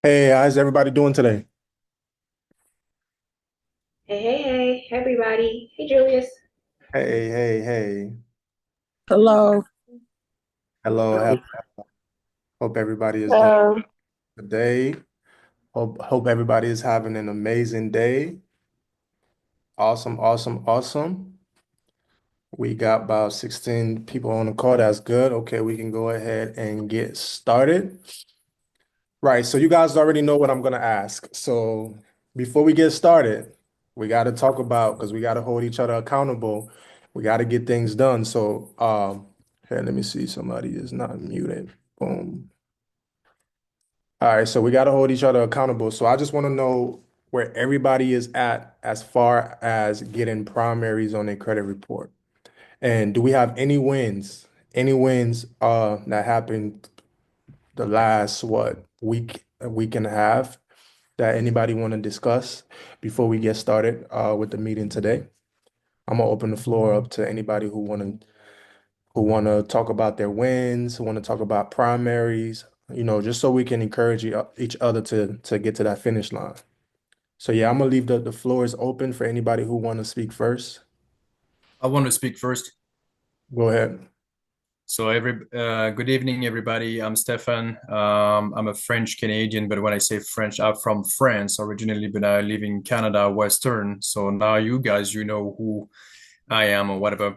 Hey, how's everybody doing today? Hey, everybody. Hey, Julius. Hey, hey, hey. Hello. Hello. Hope everybody is doing Um, good day. Hope everybody is having an amazing day. Awesome, awesome, awesome. We got about 16 people on the call. That's good. Okay, we can go ahead and get started. Right, so you guys already know what I'm gonna ask. So before we get started, we got to talk about because we got to hold each other accountable. We got to get things done. So here, let me see. Somebody is not muted. Boom. All right, so we got to hold each other accountable. So I just want to know where everybody is at as far as getting primaries on their credit report. And do we have any wins? Any wins that happened the last a week and a half that anybody want to discuss before we get started with the meeting today? I'm gonna open the floor up to anybody who wanna talk about their wins, who wanna talk about primaries, just so we can encourage each other to get to that finish line. So yeah, I'm gonna leave the floor is open for anybody who wanna speak first. I want to speak first. Go ahead. So, good evening, everybody. I'm Stefan. I'm a French Canadian, but when I say French, I'm from France originally, but I live in Canada, Western. So now you guys, you know who I am or whatever.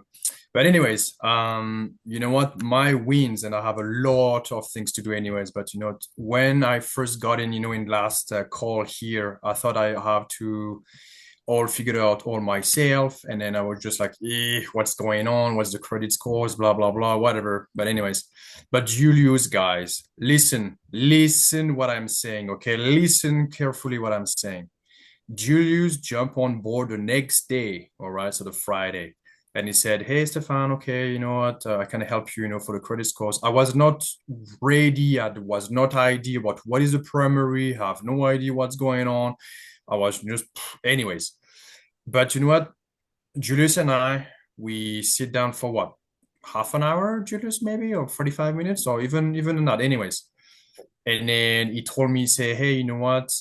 But anyways, you know what? My wins, and I have a lot of things to do anyways. But you know, when I first got in, in last call here, I thought I have to all figured out all myself. And then I was just like, what's going on? What's the credit scores? Blah, blah, blah, whatever. But anyways, but Julius, guys, listen what I'm saying. Okay. Listen carefully what I'm saying. Julius jumped on board the next day. All right. So the Friday. And he said, hey, Stefan, okay, you know what? I can help you, for the credit scores. I was not ready. I was not idea about what is the primary. I have no idea what's going on. I was just, anyways. But you know what? Julius and I, we sit down for what? Half an hour, Julius, maybe, or 45 minutes, or even not. Anyways. And then he told me, say, hey, you know what?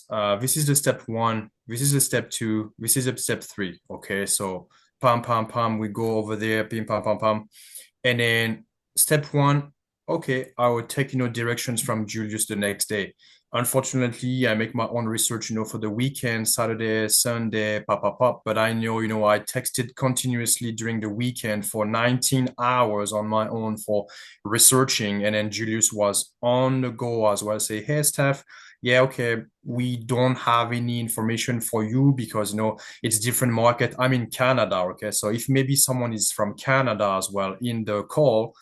This is the step one, this is the step two, this is the step three. Okay. So pam pam pam, we go over there, pim pam pam pam. And then step one, okay, I would take, directions from Julius the next day. Unfortunately, I make my own research, for the weekend, Saturday, Sunday, pop, pop, pop. But I know, I texted continuously during the weekend for 19 hours on my own for researching. And then Julius was on the go as well. Say, hey, Steph, yeah, okay, we don't have any information for you because, it's different market. I'm in Canada, okay? So if maybe someone is from Canada as well in the call,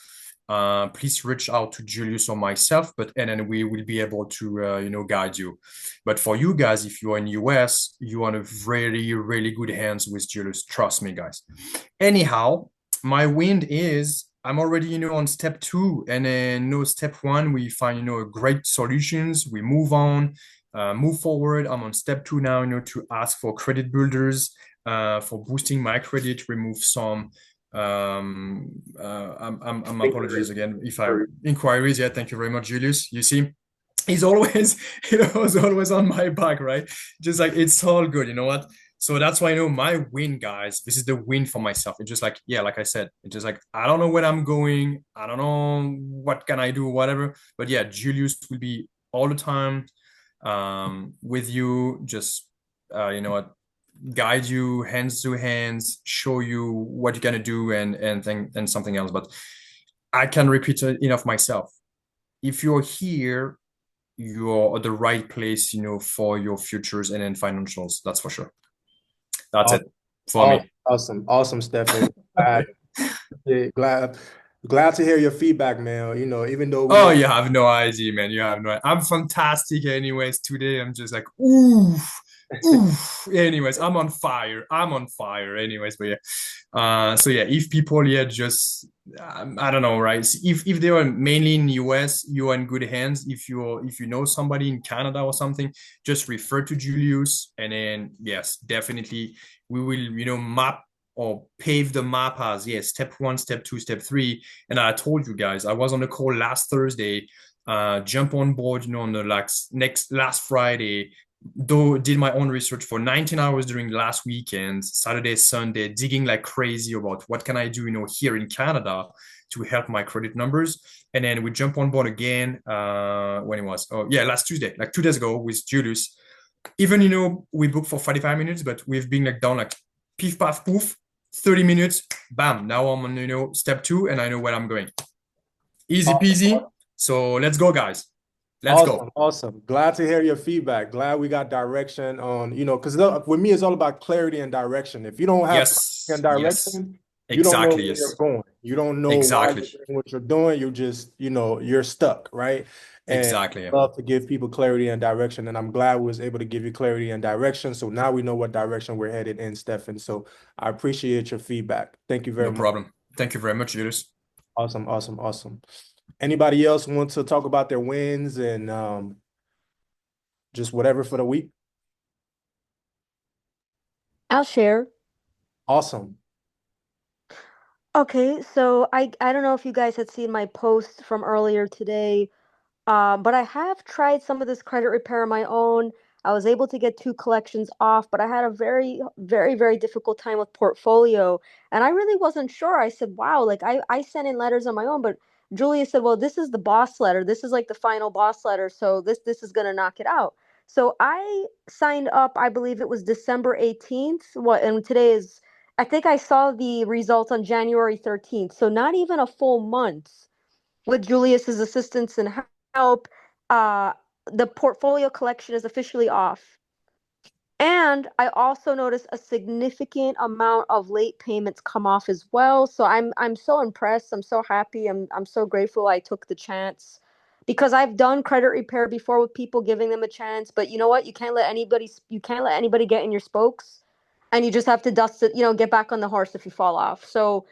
please reach out to Julius or myself, but and then we will be able to guide you. But for you guys, if you are in US, you are in a really really good hands with Julius. Trust me, guys. Anyhow, my win is I'm already on step two, and then step one we find a great solutions. We move on, move forward. I'm on step two now, to ask for credit builders, for boosting my credit, remove some I'm apologies again if I inquiries. Yeah, thank you very much, Julius. You see, he's always, he's always on my back, right? Just like it's all good, you know what? So that's why I know my win, guys. This is the win for myself. It's just like, yeah, like I said, it's just like I don't know where I'm going. I don't know what can I do, whatever. But yeah, Julius will be all the time with you. Just you know what, guide you hands to hands, show you what you're gonna do and something else. But I can repeat it enough myself. If you're here, you're at the right place, for your futures and in financials. That's for sure. That's it for Awesome, me. awesome, awesome, Stefan. Yeah, glad to hear your feedback, man. Even though we Oh, don't. you have no idea, man. You have no idea. I'm fantastic anyways. Today I'm just like, oof, oof. Anyways, I'm on fire. I'm on fire anyways. But yeah. So yeah, if people, yeah, just I don't know, right? If they are mainly in US, you are in good hands. If you know somebody in Canada or something, just refer to Julius. And then yes, definitely we will, map or pave the map as yes, step one, step two, step three. And I told you guys, I was on a call last Thursday jump on board, on the last Friday, though did my own research for 19 hours during last weekend, Saturday, Sunday, digging like crazy about what can I do, here in Canada to help my credit numbers. And then we jump on board again when it was, oh yeah, last Tuesday, like 2 days ago with Julius. Even, we booked for 45 minutes, but we've been like down like piff, paff, poof, 30 minutes, bam. Now I'm on, step two and I know where I'm going. Easy peasy. So let's go, guys. Let's Awesome, go. awesome. Glad to hear your feedback. Glad we got direction on, because with me, it's all about clarity and direction. If you don't have clarity and Yes, yes, direction, you don't know exactly. where you're Yes, going. You don't know why exactly, you're doing what you're doing. You just, you're stuck, right? And exactly. I love to give people clarity and direction. And I'm glad we was able to give you clarity and direction. So now we know what direction we're headed in, Stefan. So I appreciate your feedback. Thank you very No much. problem. Thank you very much, Julius. Awesome, awesome, awesome. Anybody else want to talk about their wins and just whatever for the week? I'll share. Awesome. Okay, so I don't know if you guys had seen my post from earlier today. But I have tried some of this credit repair on my own. I was able to get two collections off, but I had a very, very, very difficult time with portfolio. And I really wasn't sure. I said, wow, like I sent in letters on my own, but Julia said, well, this is the boss letter. This is like the final boss letter. So this is gonna knock it out. So I signed up, I believe it was December 18th. And today is, I think I saw the results on January 13th. So not even a full month with Julius's assistance and help, uh, the portfolio collection is officially off. And I also noticed a significant amount of late payments come off as well. So I'm so impressed. I'm so happy. I'm so grateful I took the chance because I've done credit repair before with people giving them a chance, but you know what? You can't let anybody get in your spokes, and you just have to dust it, get back on the horse if you fall off. So,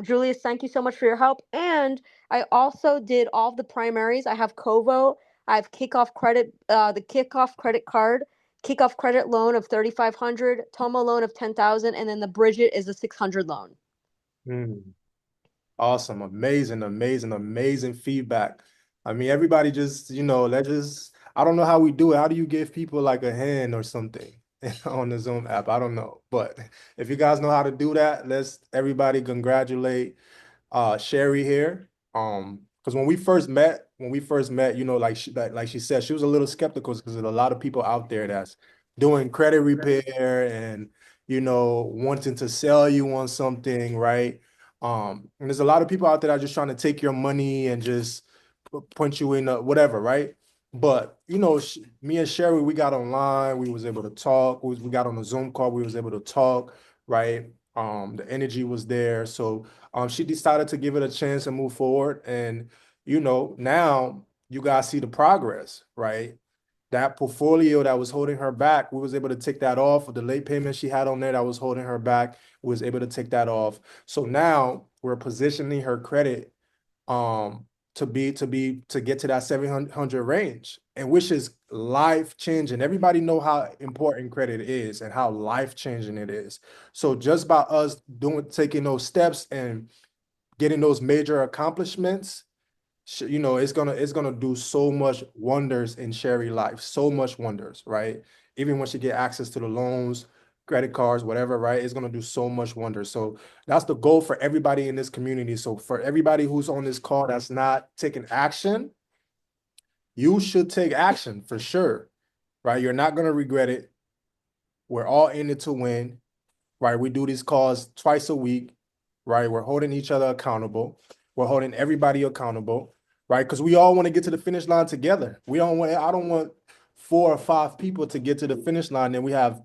Julius, thank you so much for your help. And I also did all of the primaries. I have Kovo, I have kickoff credit, the kickoff credit card, kickoff credit loan of 3,500, Tomo loan of 10,000, and then the Bridget is a 600 loan. Mm. Awesome. Amazing, amazing, amazing feedback. I mean, everybody just, I don't know how we do it. How do you give people like a hand or something on the Zoom app? I don't know. But if you guys know how to do that, let's everybody congratulate Sherry here. Because when we first met, like she said, she was a little skeptical because there's a lot of people out there that's doing credit repair and wanting to sell you on something, right? And there's a lot of people out there that are just trying to take your money and just punch you in whatever, right? But me and Sherry, we got online, we was able to talk, we got on a Zoom call, we was able to talk, right? The energy was there. So she decided to give it a chance and move forward. And, now you guys see the progress, right? That portfolio that was holding her back, we was able to take that off. With the late payment she had on there that was holding her back, we was able to take that off. So now we're positioning her credit to get to that 700 range, and which is life changing. Everybody know how important credit is and how life changing it is. So just by us taking those steps and getting those major accomplishments, it's gonna do so much wonders in Sherry life, so much wonders, right? Even when she get access to the loans, credit cards, whatever, right? It's gonna do so much wonders. So that's the goal for everybody in this community. So for everybody who's on this call that's not taking action, you should take action for sure, right? You're not gonna regret it. We're all in it to win, right? We do these calls twice a week, right? We're holding each other accountable. We're holding everybody accountable, right? Because we all want to get to the finish line together. I don't want 4 or 5 people to get to the finish line, and we have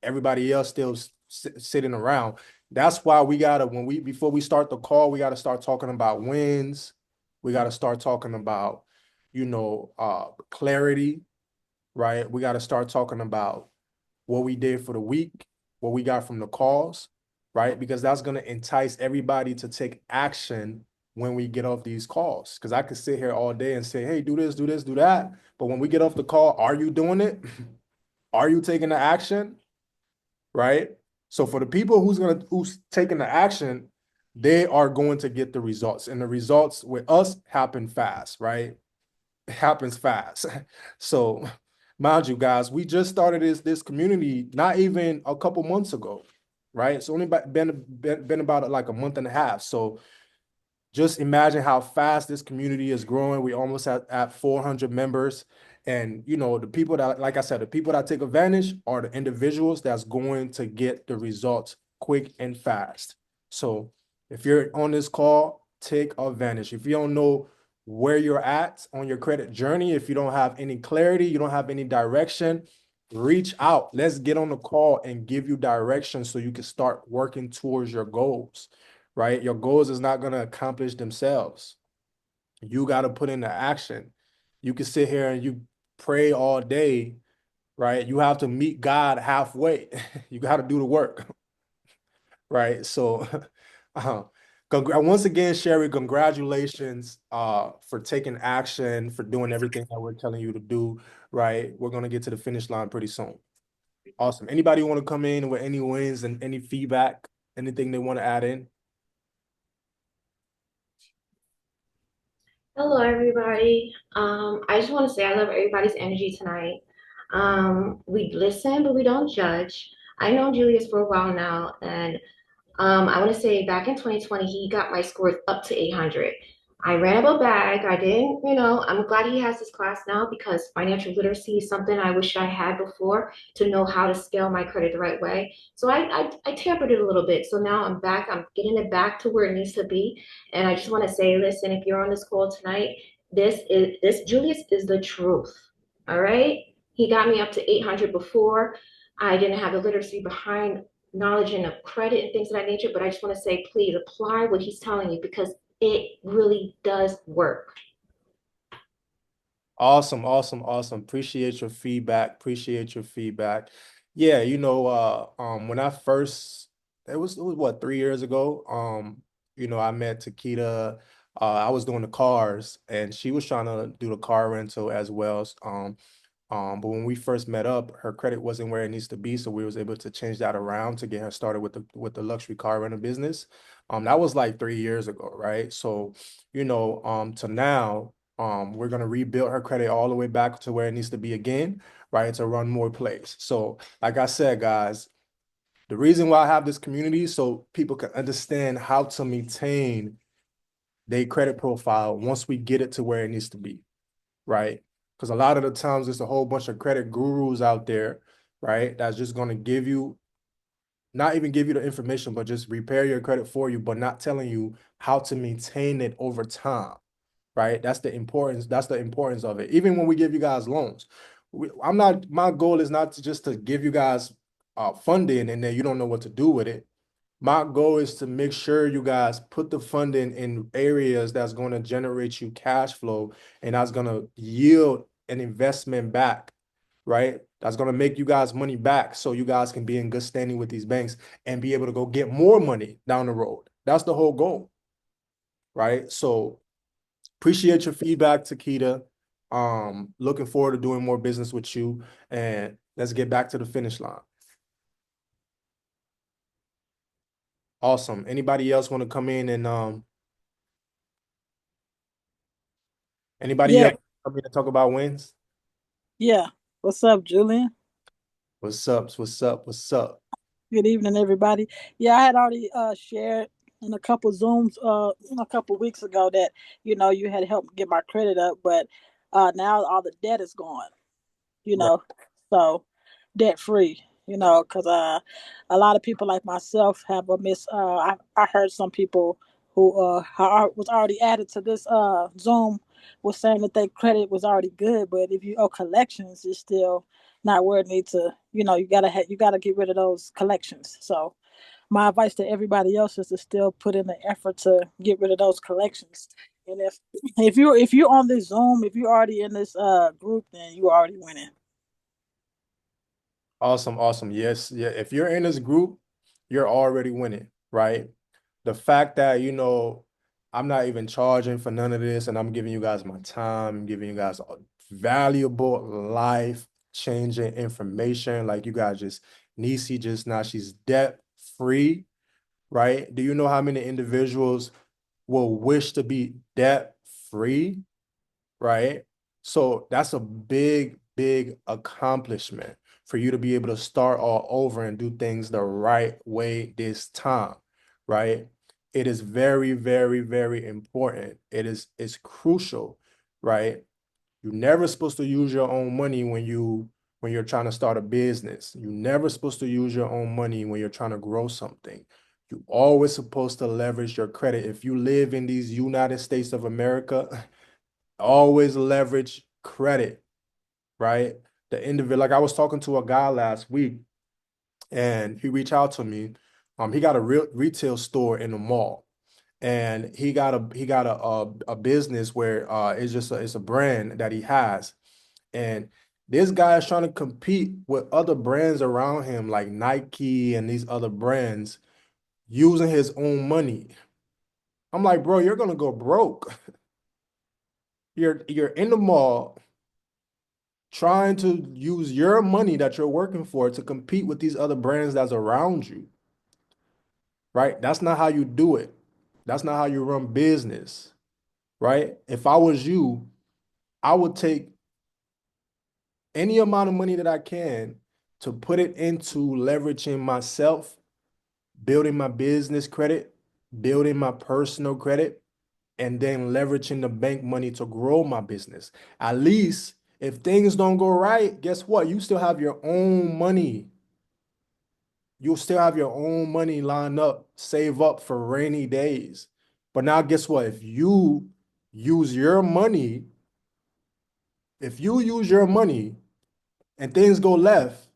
everybody else still sitting around. That's why before we start the call, we gotta start talking about wins. We gotta start talking about, clarity, right? We gotta start talking about what we did for the week, what we got from the calls, right? Because that's going to entice everybody to take action when we get off these calls. Because I could sit here all day and say, hey, do this, do this, do that. But when we get off the call, are you doing it? Are you taking the action? Right? So for the people who's taking the action, they are going to get the results. And the results with us happen fast, right? happens fast. So, mind you, guys, we just started this community not even a couple months ago, right? It's only been about like a month and a half. So just imagine how fast this community is growing. We almost at 400 members. And the people that, like I said, the people that take advantage are the individuals that's going to get the results quick and fast. So if you're on this call, take advantage. If you don't know where you're at on your credit journey, if you don't have any clarity, you don't have any direction, reach out. Let's get on the call and give you direction so you can start working towards your goals, right? Your goals is not going to accomplish themselves. You got to put into action. You can sit here and you pray all day, right? You have to meet God halfway. You got to do the work, right? So, uh, once again, Sherry, congratulations for taking action, for doing everything that we're telling you to do, right? We're going to get to the finish line pretty soon. Awesome. Anybody want to come in with any wins and any feedback, anything they want to add in? Hello, everybody. I just want to say I love everybody's energy tonight. We listen, but we don't judge. I know Julius for a while now, and I want to say back in 2020, he got my scores up to 800. I ran up a bag. I didn't, I'm glad he has this class now because financial literacy is something I wish I had before to know how to scale my credit the right way. So I tampered it a little bit. So now I'm back. I'm getting it back to where it needs to be. And I just want to say, listen, if you're on this call tonight, this Julius is the truth. All right. He got me up to 800 before. I didn't have the literacy behind knowledge and of credit and things of that nature, but I just want to say, please apply what he's telling you because it really does work. Awesome, awesome, awesome. Appreciate your feedback. Appreciate your feedback. Yeah, when I first, it was what, 3 years ago. I met Takita. I was doing the cars, and she was trying to do the car rental as well. But when we first met up, her credit wasn't where it needs to be, so we was able to change that around to get her started with the luxury car rental business. That was like 3 years ago, right? So, to now, we're gonna rebuild her credit all the way back to where it needs to be again, right? To run more plays. So, like I said, guys, the reason why I have this community is so people can understand how to maintain their credit profile once we get it to where it needs to be, right? Because a lot of the times there's a whole bunch of credit gurus out there, right? That's just going to not even give you the information, but just repair your credit for you, but not telling you how to maintain it over time, right? That's the importance. That's the importance of it. Even when we give you guys loans, my goal is not to just to give you guys funding and then you don't know what to do with it. My goal is to make sure you guys put the funding in areas that's going to generate you cash flow and that's going to yield an investment back, right? That's going to make you guys money back so you guys can be in good standing with these banks and be able to go get more money down the road. That's the whole goal, right? So appreciate your feedback, Takita. Looking forward to doing more business with you, and let's get back to the finish line. Awesome. Anybody else want to come in and anybody Yeah, else come in and talk about wins? yeah. What's up, Julian? What's up? What's up? What's up? Good evening, everybody. Yeah, I had already shared in a couple Zooms a couple weeks ago that you had helped get my credit up, but now all the debt is gone. you Right. know, so debt free, because a lot of people like myself have a I heard some people who was already added to this Zoom was saying that their credit was already good, but if you owe collections, it's still not where it needs to. You gotta get rid of those collections. So my advice to everybody else is to still put in the effort to get rid of those collections. And if you're on this Zoom, if you're already in this group, then you already winning. Awesome. Awesome. Yes. Yeah. If you're in this group, you're already winning, right? The fact that, I'm not even charging for none of this and I'm giving you guys my time, giving you guys valuable life changing information. Like you guys Nisi just now, she's debt free, right? Do you know how many individuals will wish to be debt free, right? So that's a big, big accomplishment for you to be able to start all over and do things the right way this time, right? It is very, very, very important. It's crucial, right? You're never supposed to use your own money when you're trying to start a business. You're never supposed to use your own money when you're trying to grow something. You're always supposed to leverage your credit. If you live in these United States of America, always leverage credit, right? The individual, like I was talking to a guy last week, and he reached out to me. He got a real retail store in the mall, and he got a business where it's a brand that he has, and this guy is trying to compete with other brands around him like Nike and these other brands using his own money. I'm like, bro, you're gonna go broke. You're in the mall trying to use your money that you're working for to compete with these other brands that's around you, right? That's not how you do it. That's not how you run business, right? If I was you, I would take any amount of money that I can to put it into leveraging myself, building my business credit, building my personal credit, and then leveraging the bank money to grow my business. At least if things don't go right, guess what? You still have your own money. You'll still have your own money lined up, save up for rainy days. But now, guess what? Use your money, if you use your money and things go left,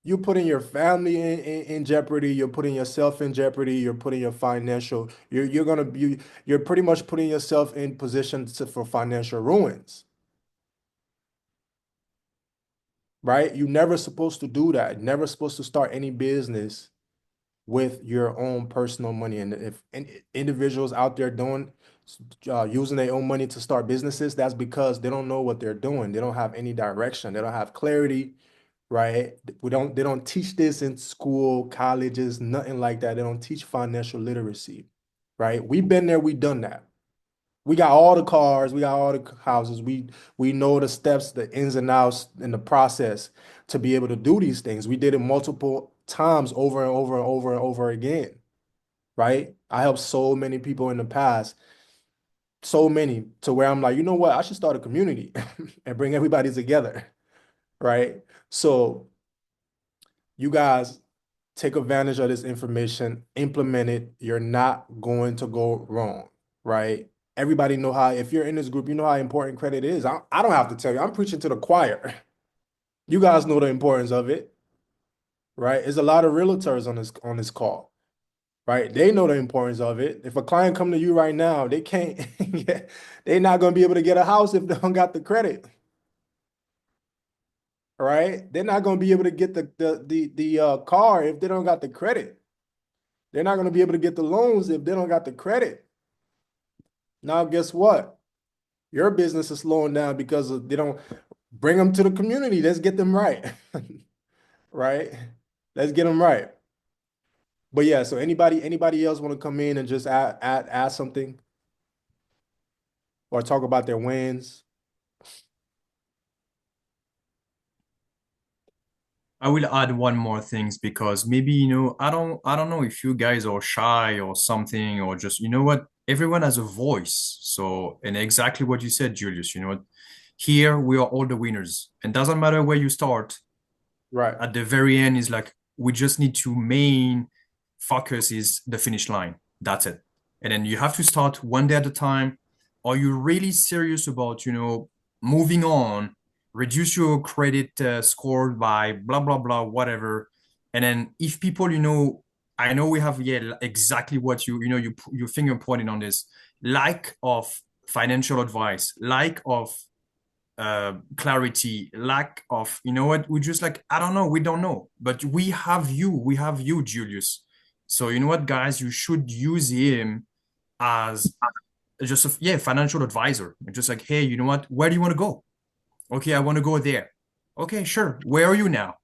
you're putting your family in jeopardy. You're putting yourself in jeopardy. You're putting your financial. You're gonna be. You're pretty much putting yourself in position for financial ruins, right? You're never supposed to do that. Never supposed to start any business with your own personal money. And if individuals out there doing using their own money to start businesses, that's because they don't know what they're doing. They don't have any direction. They don't have clarity, right? They don't teach this in school, colleges, nothing like that. They don't teach financial literacy, right? We've been there, we done that. We got all the cars, we got all the houses. We know the steps, the ins and outs in the process to be able to do these things. We did it multiple times over and over and over and over again, right? I helped so many people in the past, so many to where I'm like, you know what? I should start a community and bring everybody together, right? So you guys take advantage of this information, implement it. You're not going to go wrong, right? Everybody know how, if you're in this group, you know how important credit is. I don't have to tell you, I'm preaching to the choir. You guys know the importance of it, right? There's a lot of realtors on this call, right? They know the importance of it. If a client come to you right now, they can't, they're not going to be able to get a house if they don't got the credit, right? They're not going to be able to get the car if they don't got the credit. They're not going to be able to get the loans if they don't got the credit. Now, guess what? Your business is slowing down because they don't bring them to the community. Let's get them right. Right? Let's get them right. But yeah, so anybody else want to come in and just add something or talk about their wins? I will add one more things because maybe, you know, I don't know if you guys are shy or something or just, you know what, everyone has a voice. So, and exactly what you said, Julius, you know what, here we are all the winners. And doesn't matter where you start, Right. at the very end is like we just need to main focus is the finish line. That's it. And then you have to start one day at a time. Are you really serious about, you know, moving on, reduce your credit score by blah, blah, blah, whatever. And then if people, you know, I know we have, yeah, exactly what you know, you finger pointing on this, lack of financial advice, lack of clarity, lack of, you know what, we just like, I don't know, we don't know, but we have you, Julius. So you know what, guys, you should use him as just a yeah financial advisor. Just like, hey, you know what, where do you want to go? Okay, I want to go there. Okay, sure, where are you now?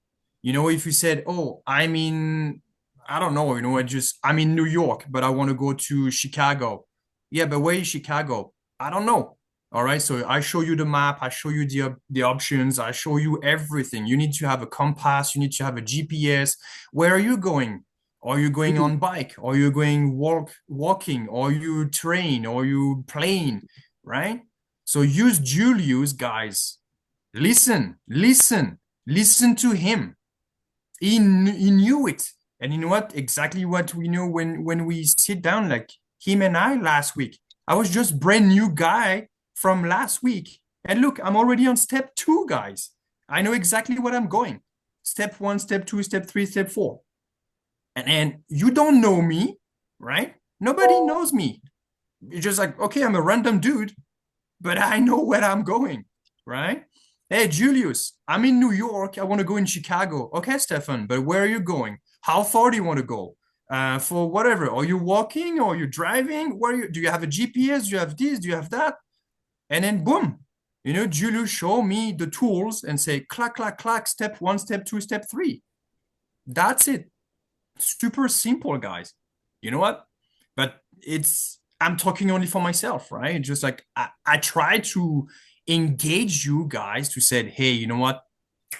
You know, if you said, oh, I'm in, I don't know, you know, I'm in New York, but I want to go to Chicago. Yeah, but where is Chicago? I don't know. All right, so I show you the map, I show you the options, I show you everything. You need to have a compass, you need to have a GPS. Where are you going? Are you going on bike? Are you going walking? Are you train? Are you plane? Right? So use Julius, guys. Listen, listen, listen to him. He knew it. And you know what? Exactly what we know when we sit down, like him and I last week. I was just brand new guy from last week. And look, I'm already on step 2, guys. I know exactly what I'm going. Step 1, step 2, step 3, step 4. And you don't know me, right? Nobody knows me. You're just like, okay, I'm a random dude, but I know where I'm going, right? Hey, Julius, I'm in New York. I want to go in Chicago. Okay, Stefan, but where are you going? How far do you want to go? For whatever. Are you walking or are you driving? Do you have a GPS? Do you have this? Do you have that? And then boom, Julius show me the tools and say, clack, clack, clack, step 1, step 2, step 3. That's it. Super simple, guys. You know what? But I'm talking only for myself, right? Just like I try to engage you guys to say, hey, you know what?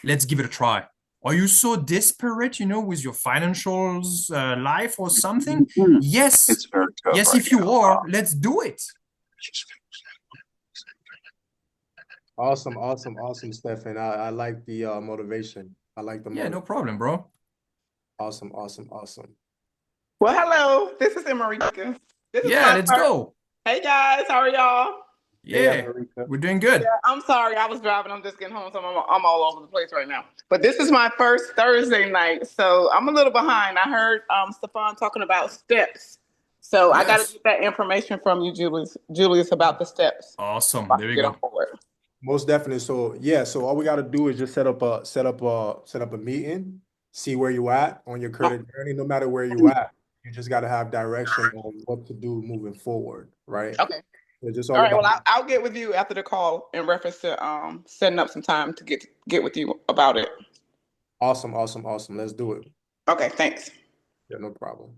Let's give it a try. Are you so desperate, with your financials life or something? Yes. It's very tough Yes, right if you now. are, let's do it. Awesome, awesome, awesome, Stefan. I like the motivation. I like the Yeah, motivation. no problem, bro. Awesome, awesome, awesome. Well, hello. This is Emarika. This is Yeah, my let's first. go. Hey guys, how are y'all? Hey, Yeah, America. we're doing good. Yeah, I'm sorry. I was driving. I'm just getting home, so I'm all over the place right now. But this is my first Thursday night, so I'm a little behind. I heard Stefan talking about steps, so I got to Yes. get that information from you, Julius, about the steps. Awesome. So I There can we get on go. board. Most definitely. So yeah, so all we got to do is just set up a meeting, see where you at on your Oh, credit journey. No matter where you at, you just got to have direction on what to do moving forward, right? okay. It's just All all right. about Well, I'll get with you after the call in reference to setting up some time to get with you about it. awesome, awesome, awesome. Let's do it. Okay. Thanks. Yeah, no problem.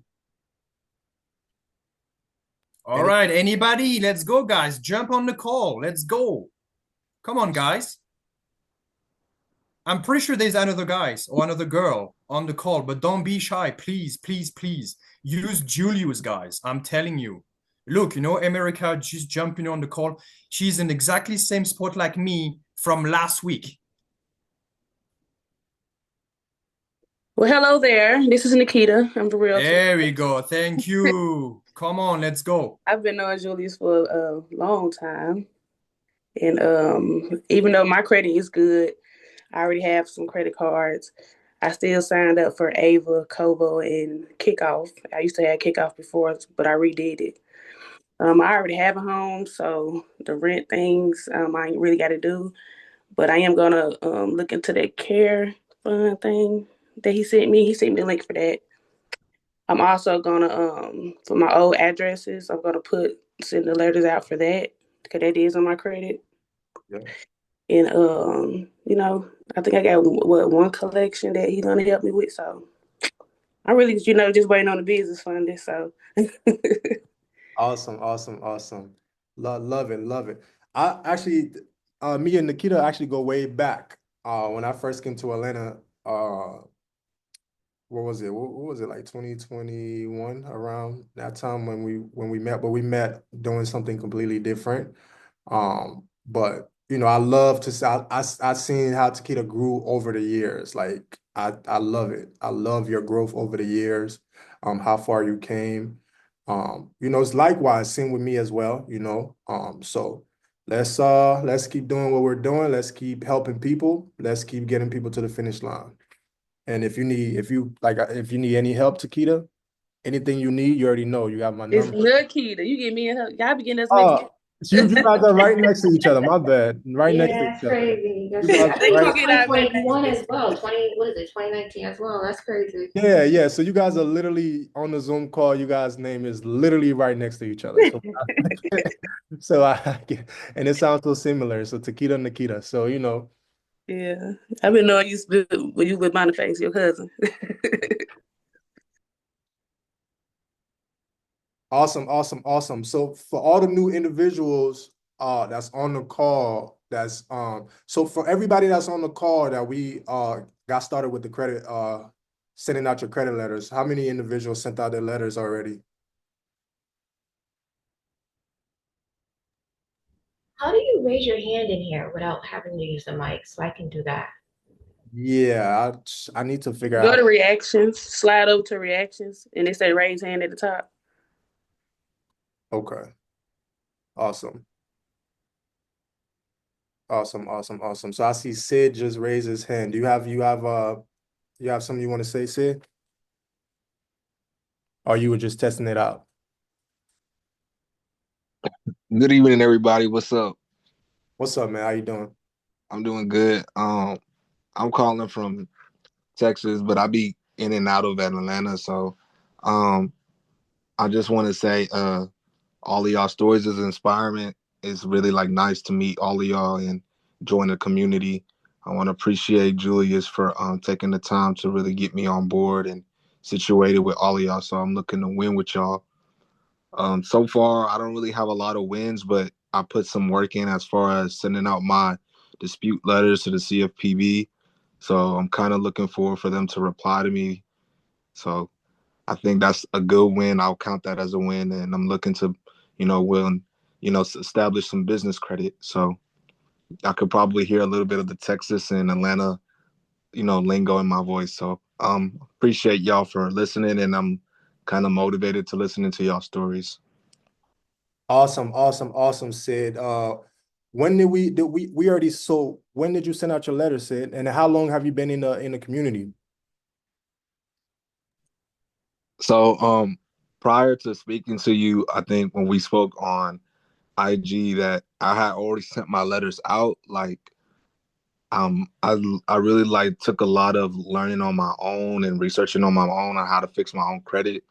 All Any right, anybody? Let's go, guys. Jump on the call. Let's go. Come on, guys. I'm pretty sure there's another guys or another girl on the call, but don't be shy. Please, please, please. Use Julius, guys. I'm telling you. Look, America just jumping on the call. She's in exactly same spot like me from last week. Well, hello there. This is Nikita. I'm the realtor. There we go. Thank you. Come on, let's go. I've been knowing Julius for a long time. And even though my credit is good, I already have some credit cards. I still signed up for Ava, Kobo, and Kickoff. I used to have Kickoff before, but I redid it. I already have a home, so the rent things I ain't really got to do. But I am gonna look into that care fund thing that he sent me. He sent me a link for that. I'm also gonna for my old addresses, I'm gonna send the letters out for that because that is on my credit. Yeah. And I think I got one collection that he's gonna help me with. So I really, just waiting on the business funding. So Awesome, awesome, awesome. Love it, love it. I actually, me and Nikita actually go way back. When I first came to Atlanta, what was it? What was it like 2021 around that time when we met, but we met doing something completely different. But I love to see I seen how Takeda grew over the years. Like I love it. I love your growth over the years, how far you came. It's likewise same with me as well, so let's keep doing what we're doing. Let's keep helping people. Let's keep getting people to the finish line. And if you need any help, Takeda, anything you need, you already know. You got my it's number. Nikita. You get me and her. Y'all begin us mixed. Oh, you guys are right next to each other. My bad. Right next to Yeah, each that's other. crazy. You That's guys crazy. I are think We it right. was gonna get our baby 2021 as mixed well. up. 2019 as well. That's crazy. Yeah, yeah. So you guys are literally on the Zoom call. You guys' name is literally right next to each other. So, so and it sounds so similar. So Takeda and Nikita. So Yeah, I've been knowing when you with Boniface, your cousin. awesome, awesome, awesome. So for all the new individuals, that's on the call, so for everybody that's on the call that we got started with the credit sending out your credit letters, how many individuals sent out their letters already? How do you raise your hand in here without having to use the mic so I can do that? Yeah, I need to figure Go out. to reactions, slide over to reactions, and it say raise hand at the top. Okay. Awesome. Awesome, awesome, awesome. So I see Sid just raise his hand. Do you have something you want to say, Sid? Or you were just testing it out? Good evening, everybody. What's up? What's up, man? How you doing? I'm doing good. I'm calling from Texas, but I be in and out of Atlanta. So, um, I just want to say, all of y'all stories is inspiring. It's really like nice to meet all of y'all and join the community. I want to appreciate Julius for taking the time to really get me on board and situated with all of y'all. So I'm looking to win with y'all. So far, I don't really have a lot of wins, but I put some work in as far as sending out my dispute letters to the CFPB. So I'm kind of looking forward for them to reply to me. So I think that's a good win. I'll count that as a win, and I'm looking to, establish some business credit. So I could probably hear a little bit of the Texas and Atlanta, lingo in my voice. So appreciate y'all for listening, and I'm kind of motivated to listening to y'all stories. Awesome, awesome, awesome, Sid. When did we already so when did you send out your letter, Sid? And how long have you been in the community? So, prior to speaking to you, I think when we spoke on IG that I had already sent my letters out. Like, I really like took a lot of learning on my own and researching on my own on how to fix my own credit.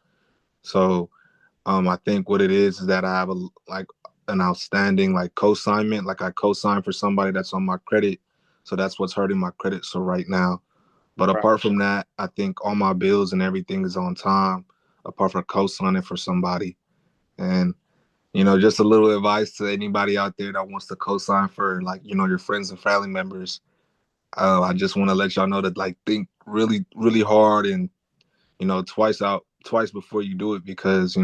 So, I think what it is that I have like an outstanding like co-signment. Like I co-sign for somebody that's on my credit, so that's what's hurting my credit. So right now. But Right. apart from that, I think all my bills and everything is on time, apart from co-signing for somebody. And, just a little advice to anybody out there that wants to co-sign for like, your friends and family members. I just want to let y'all know that like think really, really hard and, twice before you do it because,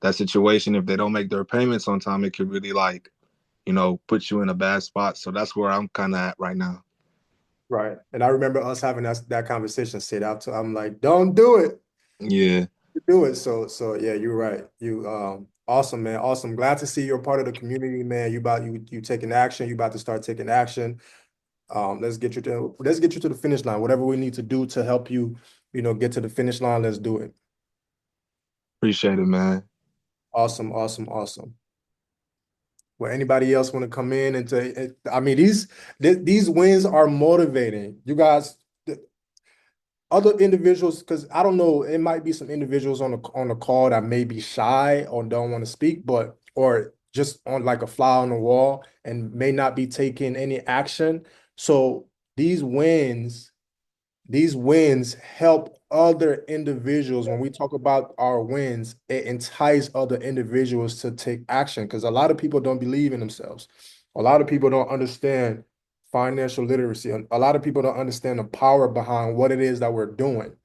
that situation, if they don't make their payments on time, it could really like, put you in a bad spot. So that's where I'm kind of at right now. Right. And I remember us having that conversation, Sid. I'm like, don't do it. Yeah. Do it. So yeah, you're right. You awesome, man. Awesome. Glad to see you're part of the community, man. You taking action. You about to start taking action. Let's get you to the finish line. Whatever we need to do to help you, get to the finish line, let's do it. Appreciate it, man. Awesome, awesome, awesome. Well, anybody else want to come in and I mean, these wins are motivating. You guys, other individuals, because I don't know, it might be some individuals on the call that may be shy or don't want to speak, or just on like a fly on the wall and may not be taking any action. So these wins These wins help other individuals. When we talk about our wins, it entice other individuals to take action because a lot of people don't believe in themselves. A lot of people don't understand financial literacy. A lot of people don't understand the power behind what it is that we're doing,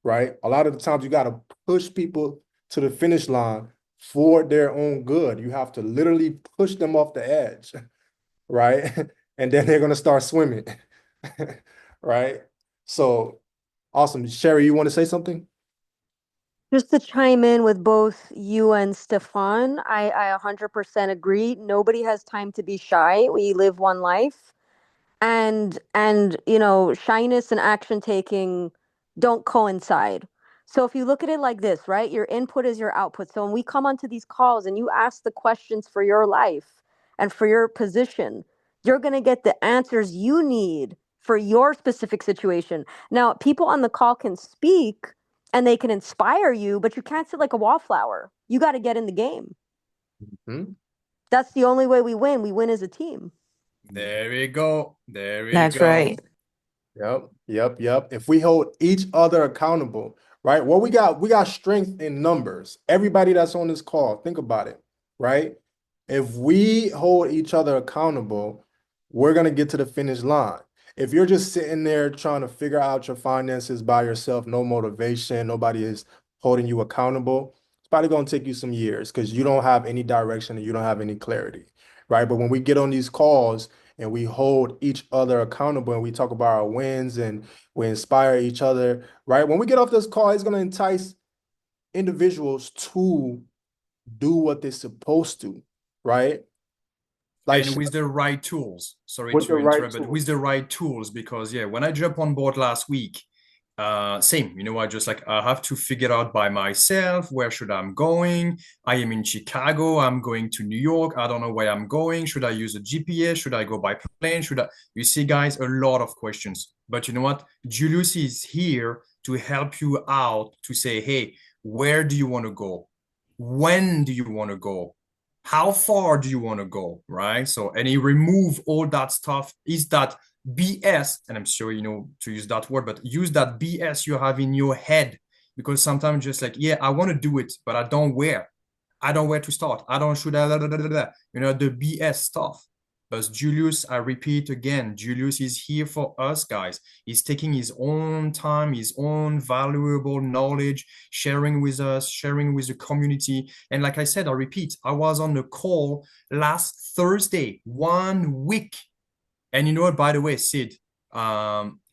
right? A lot of the times you got to push people to the finish line for their own good. You have to literally push them off the edge, right? And then they're going to start swimming, right? So awesome. Sherry, you want to say something? Just to chime in with both you and Stefan, I 100% agree. Nobody has time to be shy. We live one life. And shyness and action taking don't coincide. So if you look at it like this, right, your input is your output. So when we come onto these calls and you ask the questions for your life and for your position, you're going to get the answers you need for your specific situation. Now people on the call can speak and they can inspire you, but you can't sit like a wallflower. You got to get in the game. Hmm? That's the only way we win. We win as a team. There we go. There we That's go. right. Yep, yep, yep. If we hold each other accountable, right? Well, we got strength in numbers. Everybody that's on this call, think about it, right? If we hold each other accountable, we're gonna get to the finish line. If you're just sitting there trying to figure out your finances by yourself, no motivation, nobody is holding you accountable, it's probably gonna take you some years because you don't have any direction and you don't have any clarity, right? But when we get on these calls and we hold each other accountable and we talk about our wins and we inspire each other, right? When we get off this call, it's gonna entice individuals to do what they're supposed to, right? Like And with the right tools. Sorry with the to right interrupt, but tools. with the right tools, because yeah, when I jumped on board last week, same, I just like I have to figure out by myself where should I'm going. I am in Chicago, I'm going to New York, I don't know where I'm going. Should I use a GPS? Should I go by plane? Should I? You see, guys, a lot of questions. But you know what? Julius is here to help you out to say, hey, where do you want to go? When do you want to go? How far do you want to go, right? So, and he remove all that stuff. Is that BS? And I'm sure you know to use that word, but use that BS you have in your head, because sometimes just like, yeah, I want to do it, but I don't where. I don't where to start. I don't should I, the BS stuff. But Julius, I repeat again, Julius is here for us, guys. He's taking his own time, his own valuable knowledge, sharing with us, sharing with the community. And like I said, I repeat, I was on the call last Thursday, 1 week. And you know what, by the way, Sid,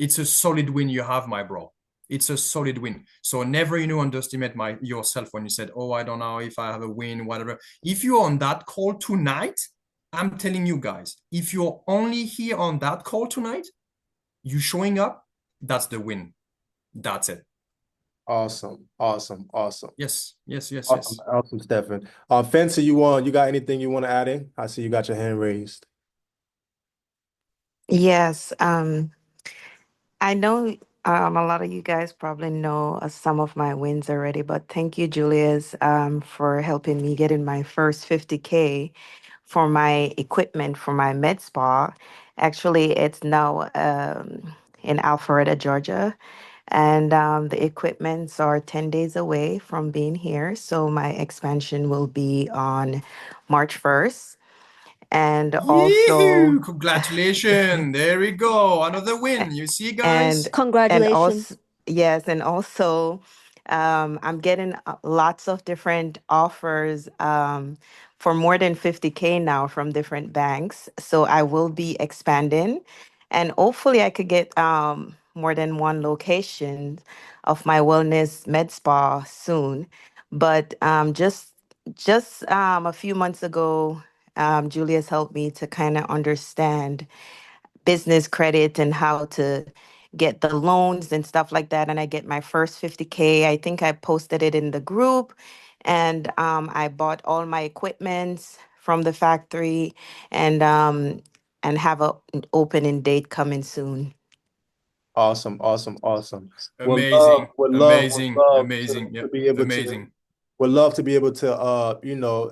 it's a solid win you have, my bro. It's a solid win. So never, underestimate yourself when you said, oh, I don't know if I have a win, whatever. If you're on that call tonight, I'm telling you guys, if you're only here on that call tonight, you showing up, that's the win. That's it. Awesome, awesome, awesome. Yes, yes, yes, Awesome, yes. awesome, Stefan. Fancy, you got anything you want to add in? I see you got your hand raised. Yes, I know a lot of you guys probably know some of my wins already, but thank you, Julius, for helping me get in my first 50K for my equipment for my med spa. Actually, it's now in Alpharetta, Georgia, and the equipments are 10 days away from being here. So my expansion will be on March 1st. And also, Yee-hoo! Congratulations. There we go. Another win. You see, and guys? and Congratulations. also yes, and also I'm getting lots of different offers for more than 50K now from different banks, so I will be expanding, and hopefully I could get more than one location of my wellness med spa soon. But just a few months ago, Julius helped me to kind of understand business credit and how to get the loans and stuff like that. And I get my first 50K. I think I posted it in the group. And I bought all my equipment from the factory and have an opening date coming soon. Awesome, awesome, awesome. Amazing, Would amazing, love amazing. to Yep, be able to amazing. would love to be able to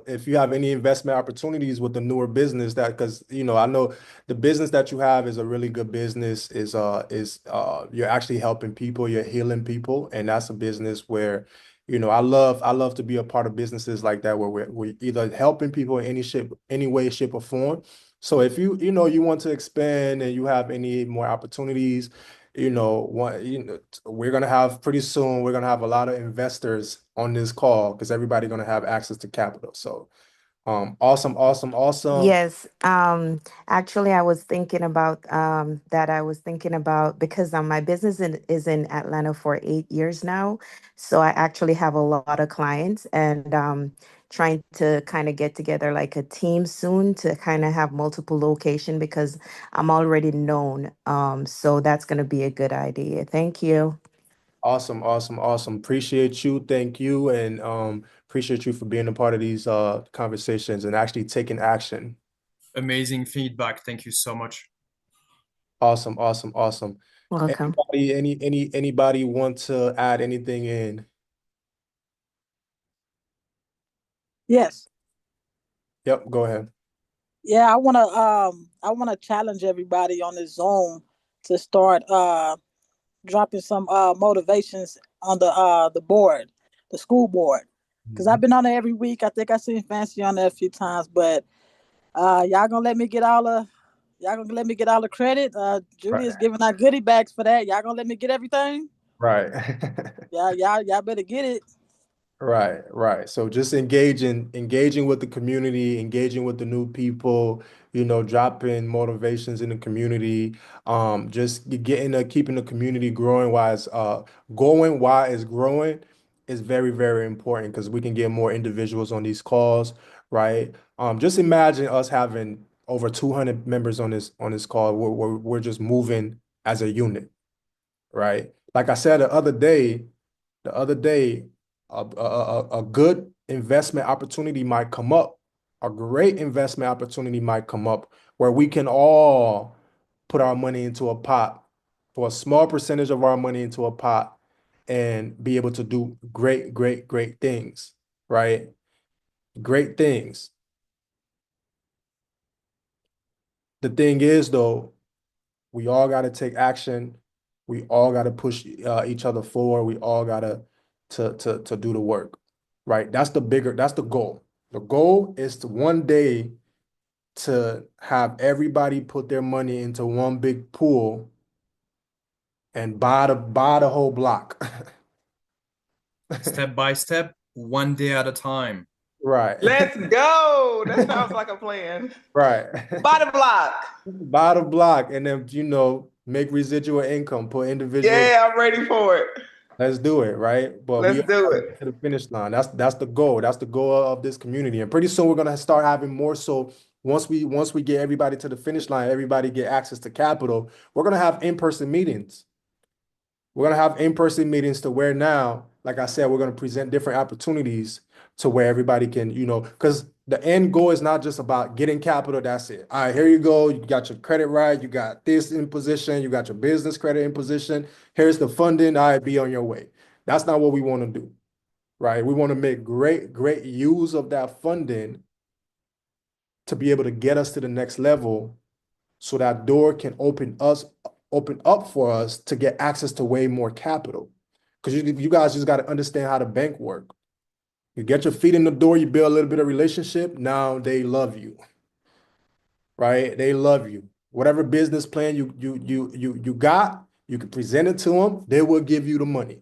if you have any investment opportunities with the newer business that because I know the business that you have is a really good business is you're actually helping people, you're healing people, and that's a business where I love to be a part of businesses like that where we're either helping people in any way, shape, or form. So if you want to expand and you have any more opportunities, we're gonna have pretty soon, we're gonna have a lot of investors on this call because everybody gonna have access to capital. So, awesome, awesome, awesome. Yes, actually, I was thinking about that. I was thinking about because my business is in Atlanta for 8 years now, so I actually have a lot of clients, and trying to kind of get together like a team soon to kind of have multiple location because I'm already known. So that's going to be a good idea. Thank you. Awesome, awesome, awesome. Appreciate you. Thank you. And appreciate you for being a part of these conversations and actually taking action. Amazing feedback. Thank you so much. Awesome, awesome, awesome. Welcome. Anybody want to add anything in? Yes. Yep, go ahead. Yeah, I wanna challenge everybody on this Zoom to start dropping some motivations on the board, the school board. because I've been on there every week. I think I seen Fancy on there a few times, but y'all gonna let me get all the credit. Julia's Right. giving out goodie bags for that. Y'all gonna let me get everything? Right. Y'all better get it. Right, right. So just engaging with the community, engaging with the new people, dropping motivations in the community, just keeping the community growing while it's growing is very, very important because we can get more individuals on these calls, right? Just imagine us having over 200 members on this call. We're just moving as a unit, right? Like I said the other day, a good investment opportunity might come up. A great investment opportunity might come up where we can all put our money into a pot, for a small percentage of our money into a pot, and be able to do great, great, great things, right? Great things. The thing is, though, we all got to take action. We all got to push each other forward. We all got to do the work, right? That's the goal. The goal is to one day to have everybody put their money into one big pool and buy the whole block. Step by step, one day at a time. Right. Let's go. That sounds like a plan. Right. Bottom block. Buy the block and then, make residual income, put individuals. Yeah, I'm ready for it. Let's do it, right? But we Let's all do gotta it. get to the finish line. That's the goal. That's the goal of this community. And pretty soon we're gonna start having more. So once we get everybody to the finish line, everybody get access to capital, we're gonna have in-person meetings. We're gonna have in-person meetings to where now, like I said, we're gonna present different opportunities to where everybody can, because the end goal is not just about getting capital. That's it. All right, here you go. You got your credit right. You got this in position. You got your business credit in position. Here's the funding. All right, be on your way. That's not what we want to do, right? We want to make great, great use of that funding to be able to get us to the next level so that door can open up for us to get access to way more capital. Because you guys just got to understand how the bank work. You get your feet in the door, you build a little bit of relationship. Now they love you, right? They love you. Whatever business plan you got, you can present it to them. They will give you the money,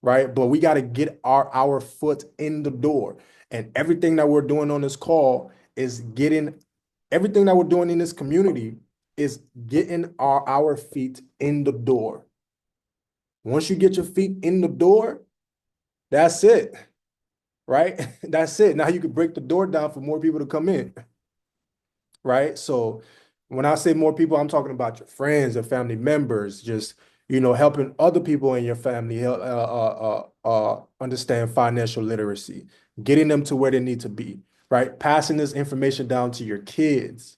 right? But we got to get our foot in the door, and everything that we're doing on this call is getting everything that we're doing in this community is getting our feet in the door. Once you get your feet in the door, that's it, right? That's it. Now you can break the door down for more people to come in, right? So when I say more people, I'm talking about your friends and family members, just helping other people in your family understand financial literacy, getting them to where they need to be, right? Passing this information down to your kids,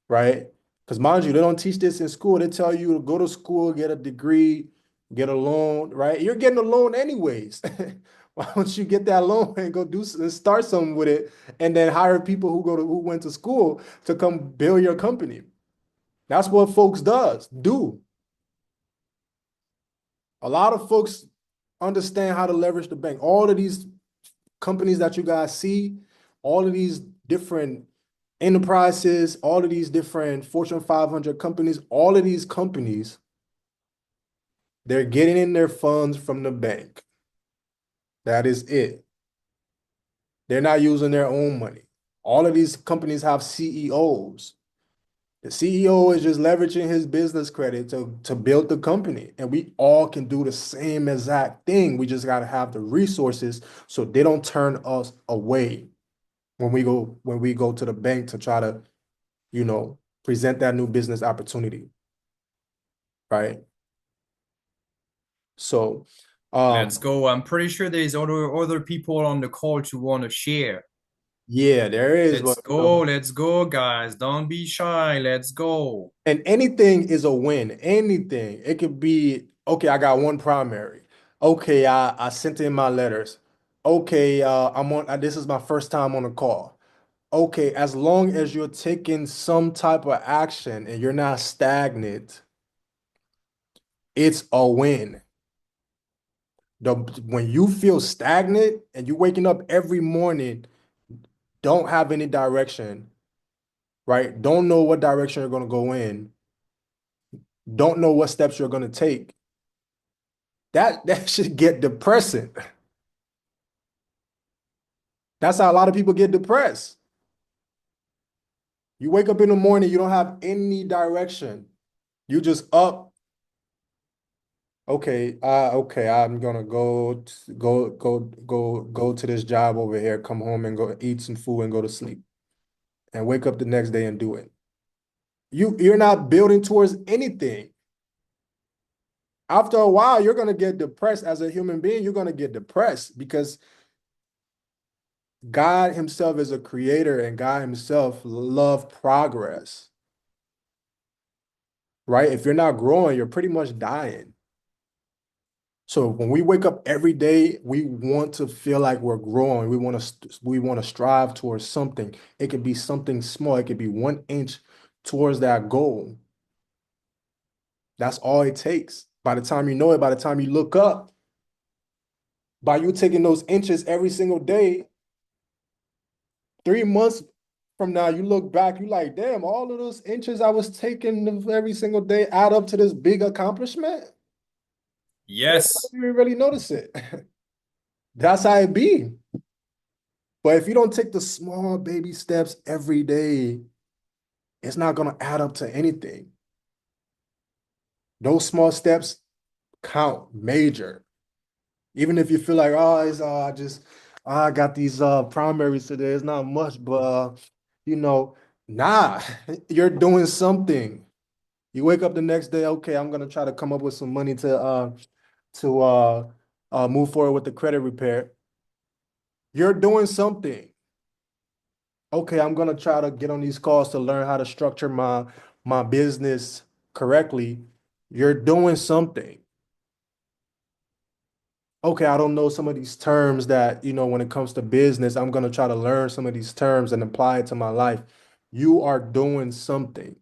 right? Because mind you, they don't teach this in school. They tell you to go to school, get a degree, get a loan, right? You're getting a loan anyways. Why don't you get that loan and go do and start something with it, and then hire people who went to school to come build your company? That's what folks do. A lot of folks understand how to leverage the bank. All of these companies that you guys see, all of these different enterprises, all of these different Fortune 500 companies, all of these companies, they're getting in their funds from the bank. That is it. They're not using their own money. All of these companies have CEOs. The CEO is just leveraging his business credit to build the company. And we all can do the same exact thing. We just got to have the resources so they don't turn us away when we go to the bank to try to, present that new business opportunity, right? So, Let's go. I'm pretty sure there's other people on the call to want to share. yeah, there is, but Let's go, guys. Don't be shy. Let's go. and anything is a win. Anything. It could be, okay, I got one primary. Okay, I sent in my letters. Okay, this is my first time on a call. Okay, as long as you're taking some type of action and you're not stagnant, it's a win. When you feel stagnant and you're waking up every morning, don't have any direction, right? Don't know what direction you're going to go in, don't know what steps you're going to take. That should get depressing. That's how a lot of people get depressed. You wake up in the morning, you don't have any direction. You just up. Okay, I'm gonna go to this job over here, come home and go eat some food and go to sleep. And wake up the next day and do it. You're not building towards anything. After a while, you're gonna get depressed as a human being. You're gonna get depressed because God Himself is a creator and God Himself love progress, right? If you're not growing, you're pretty much dying. So when we wake up every day, we want to feel like we're growing. We want to strive towards something. It could be something small. It could be 1 inch towards that goal. That's all it takes. By the time you know it, by the time you look up, by you taking those inches every single day, 3 months from now, you look back, you like, damn, all of those inches I was taking every single day add up to this big accomplishment. I Yes. didn't even really notice it. That's how it be. But if you don't take the small baby steps every day, it's not going to add up to anything. Those small steps count major. Even if you feel like, oh, it's I got these primaries today. It's not much, but you know, nah, you're doing something. You wake up the next day, okay, I'm gonna try to come up with some money to move forward with the credit repair. You're doing something. Okay, I'm gonna try to get on these calls to learn how to structure my business correctly. You're doing something. Okay, I don't know some of these terms that, when it comes to business, I'm gonna try to learn some of these terms and apply it to my life. You are doing something.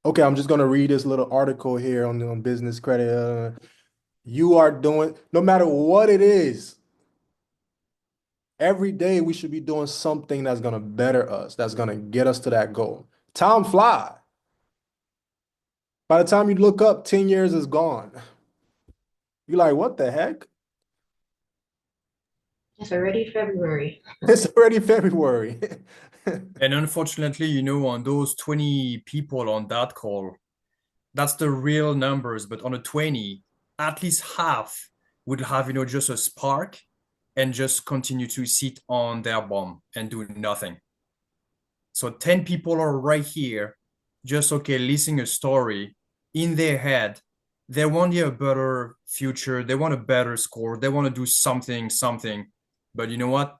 Okay, I'm just gonna read this little article here on business credit. You are doing, no matter what it is, every day we should be doing something that's gonna better us, that's gonna get us to that goal. Time fly. By the time you look up, 10 years is gone. You're like, what the heck? It's already February. It's already February. And unfortunately, on those 20 people on that call, that's the real numbers. But on a 20, at least half would have, just a spark and just continue to sit on their bum and do nothing. So 10 people are right here, just okay, listening a story in their head. They want a better future. They want a better score. They want to do something. But you know what?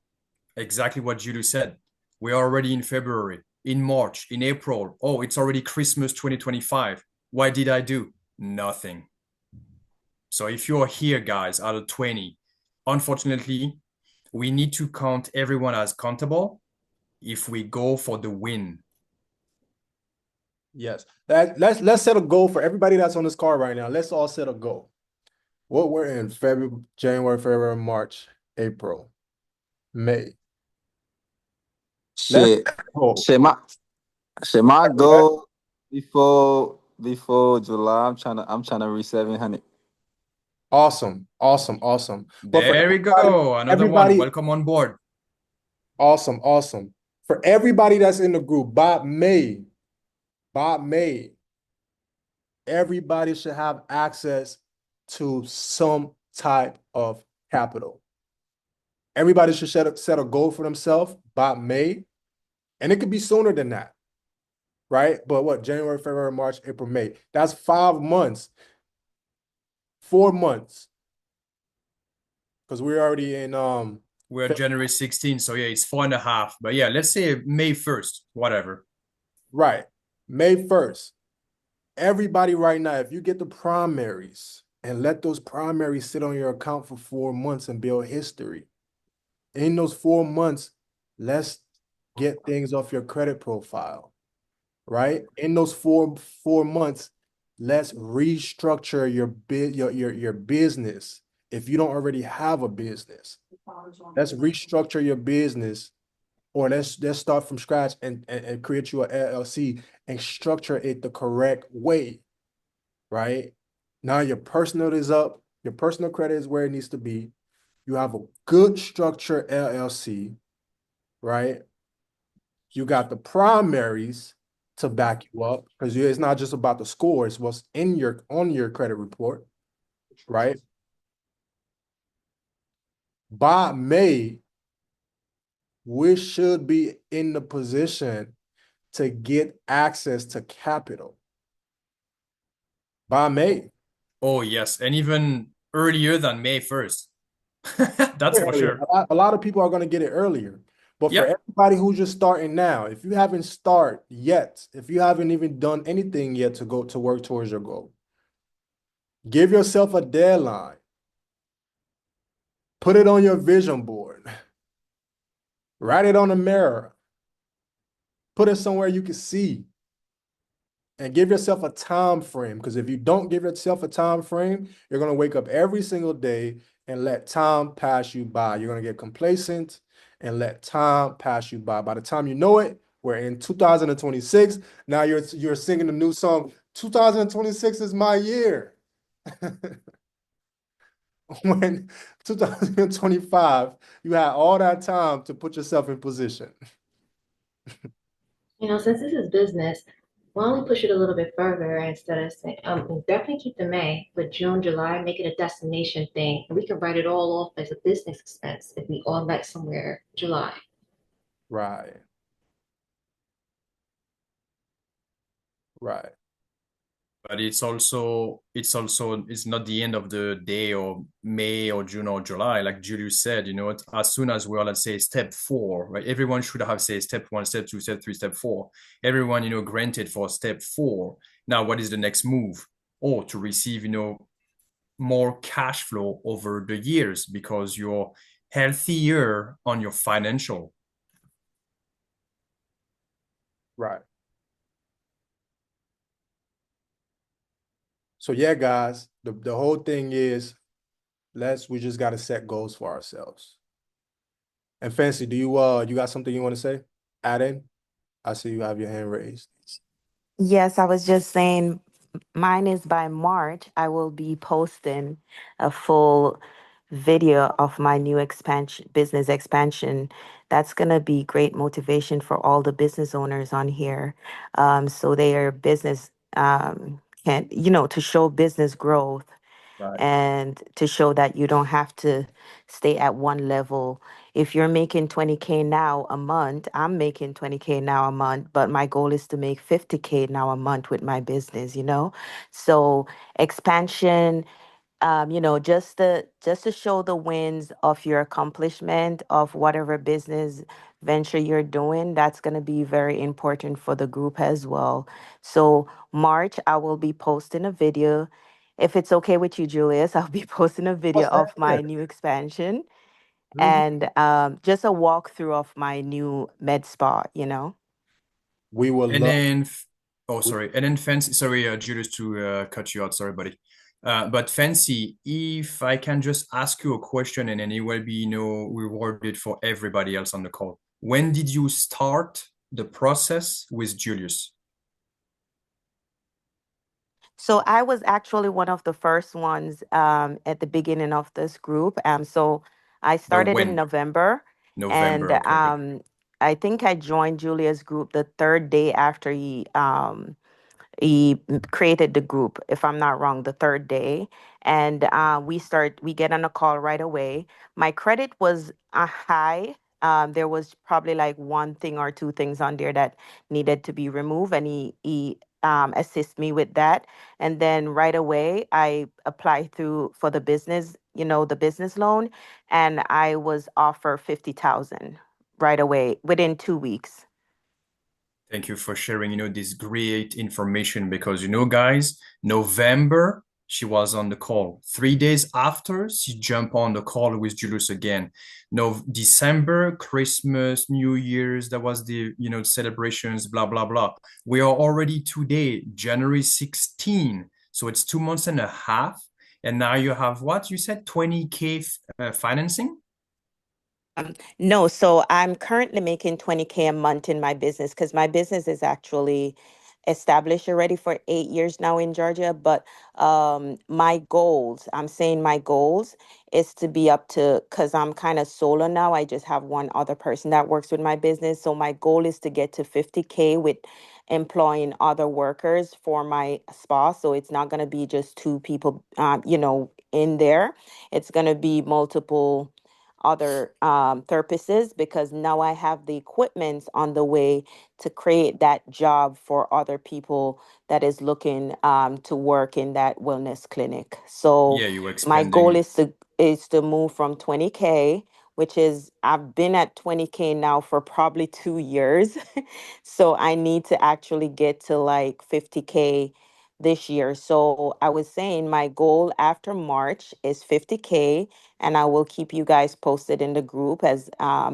Exactly what Julie said. We're already in February, in March, in April. Oh, it's already Christmas 2025. Why did I do? Nothing. So if you're here, guys, out of 20, unfortunately, we need to count everyone as countable if we go for the win. Yes. Let's set a goal for everybody that's on this call right now. Let's all set a goal. What we're in February, January, February, March, April, May. Let's Shit, go. shit, my goal before July. I'm trying to reach 700. Awesome. But for There we go. Another one. everybody, Welcome on board. awesome. For everybody that's in the group, by May, everybody should have access to some type of capital. Everybody should set a goal for themselves by May, and it could be sooner than that, right? But what, January, February, March, April, May, that's 5 months, 4 months, because we're already in We're January 16th, so yeah, it's 4.5. But yeah, let's say May 1st, whatever. right, May 1st. Everybody right now, if you get the primaries and let those primaries sit on your account for 4 months and build history, in those 4 months, let's get things off your credit profile, right? In those four months, let's restructure your business. If you don't already have a business, let's restructure your business, or let's start from scratch and create you a LLC and structure it the correct way, right? Now your personal is up, your personal credit is where it needs to be. You have a good structure LLC, right? You got the primaries to back you up, because it's not just about the score, it's what's in your on your credit report, right? By May, we should be in the position to get access to capital. By May. Oh, yes. And even earlier than May 1st. That's for Earlier. sure. A lot of people are going to get it earlier. But for Yep. everybody who's just starting now, if you haven't started yet, if you haven't even done anything yet to go to work towards your goal, give yourself a deadline. Put it on your vision board. Write it on a mirror. Put it somewhere you can see. And give yourself a time frame. Because if you don't give yourself a time frame, you're going to wake up every single day and let time pass you by. You're going to get complacent and let time pass you by. By the time you know it, we're in 2026. Now you're singing the new song. 2026 is my year. When 2025, you had all that time to put yourself in position. Since this is business, why don't we push it a little bit further instead of saying, definitely keep the May, but June, July, make it a destination thing. And we can write it all off as a business expense if we all met somewhere July. Right. Right. But it's not the end of the day or May or June or July. Like Julius said, as soon as we're, let's say, step 4, right? Everyone should have, say, step 1, step 2, step 3, step 4. Everyone, granted for step 4. Now, what is the next move? Or to receive, more cash flow over the years because you're healthier on your financial. Right. So yeah, guys, the whole thing is we just got to set goals for ourselves. And Fancy, do you got something you want to say? Add in? I see you have your hand raised. Yes, I was just saying mine is by March. I will be posting a full video of my new business expansion. That's going to be great motivation for all the business owners on here. So their business can, to show business growth Right. and to show that you don't have to stay at one level. If you're making 20K now a month, I'm making 20K now a month, but my goal is to make 50K now a month with my business. So expansion, just to show the wins of your accomplishment of whatever business venture you're doing, that's going to be very important for the group as well. So March, I will be posting a video. If it's okay with you, Julius, I'll be posting a video What's that? of my new expansion Mhm. and just a walkthrough of my new med spa. We will And love. then, oh, sorry. And then Fancy, sorry, Julius, to cut you out. Sorry, buddy. But Fancy, if I can just ask you a question and then it will be, rewarded for everybody else on the call. When did you start the process with Julius? So I was actually one of the first ones at the beginning of this group. So I The started in when? November, and November. Okay, okay. I think I joined Julia's group the third day after he created the group, if I'm not wrong, the third day. And we get on a call right away. My credit was high. There was probably like one thing or two things on there that needed to be removed, and he assist me with that. And then right away, I applied through for the business, the business loan, and I was offered 50,000 right away within 2 weeks. Thank you for sharing, this great information because, guys, November she was on the call. 3 days after, she jumped on the call with Julius again. No, December, Christmas, New Year's, that was the, celebrations, blah, blah, blah. We are already today, January 16. So it's 2 months and a half. And now you have what? You said 20K financing? No, so I'm currently making 20K a month in my business because my business is actually established already for 8 years now in Georgia. But my goals, I'm saying my goals is to be up to, because I'm kind of solo now. I just have one other person that works with my business. So my goal is to get to 50K with employing other workers for my spa. So it's not going to be just two people, in there. It's going to be multiple other therapists because now I have the equipment on the way to create that job for other people that is looking to work in that wellness clinic. So Yeah, you were my goal expanding. is to move from 20K, which is I've been at 20K now for probably 2 years. So I need to actually get to like 50K this year. So I was saying my goal after March is 50K, and I will keep you guys posted in the group as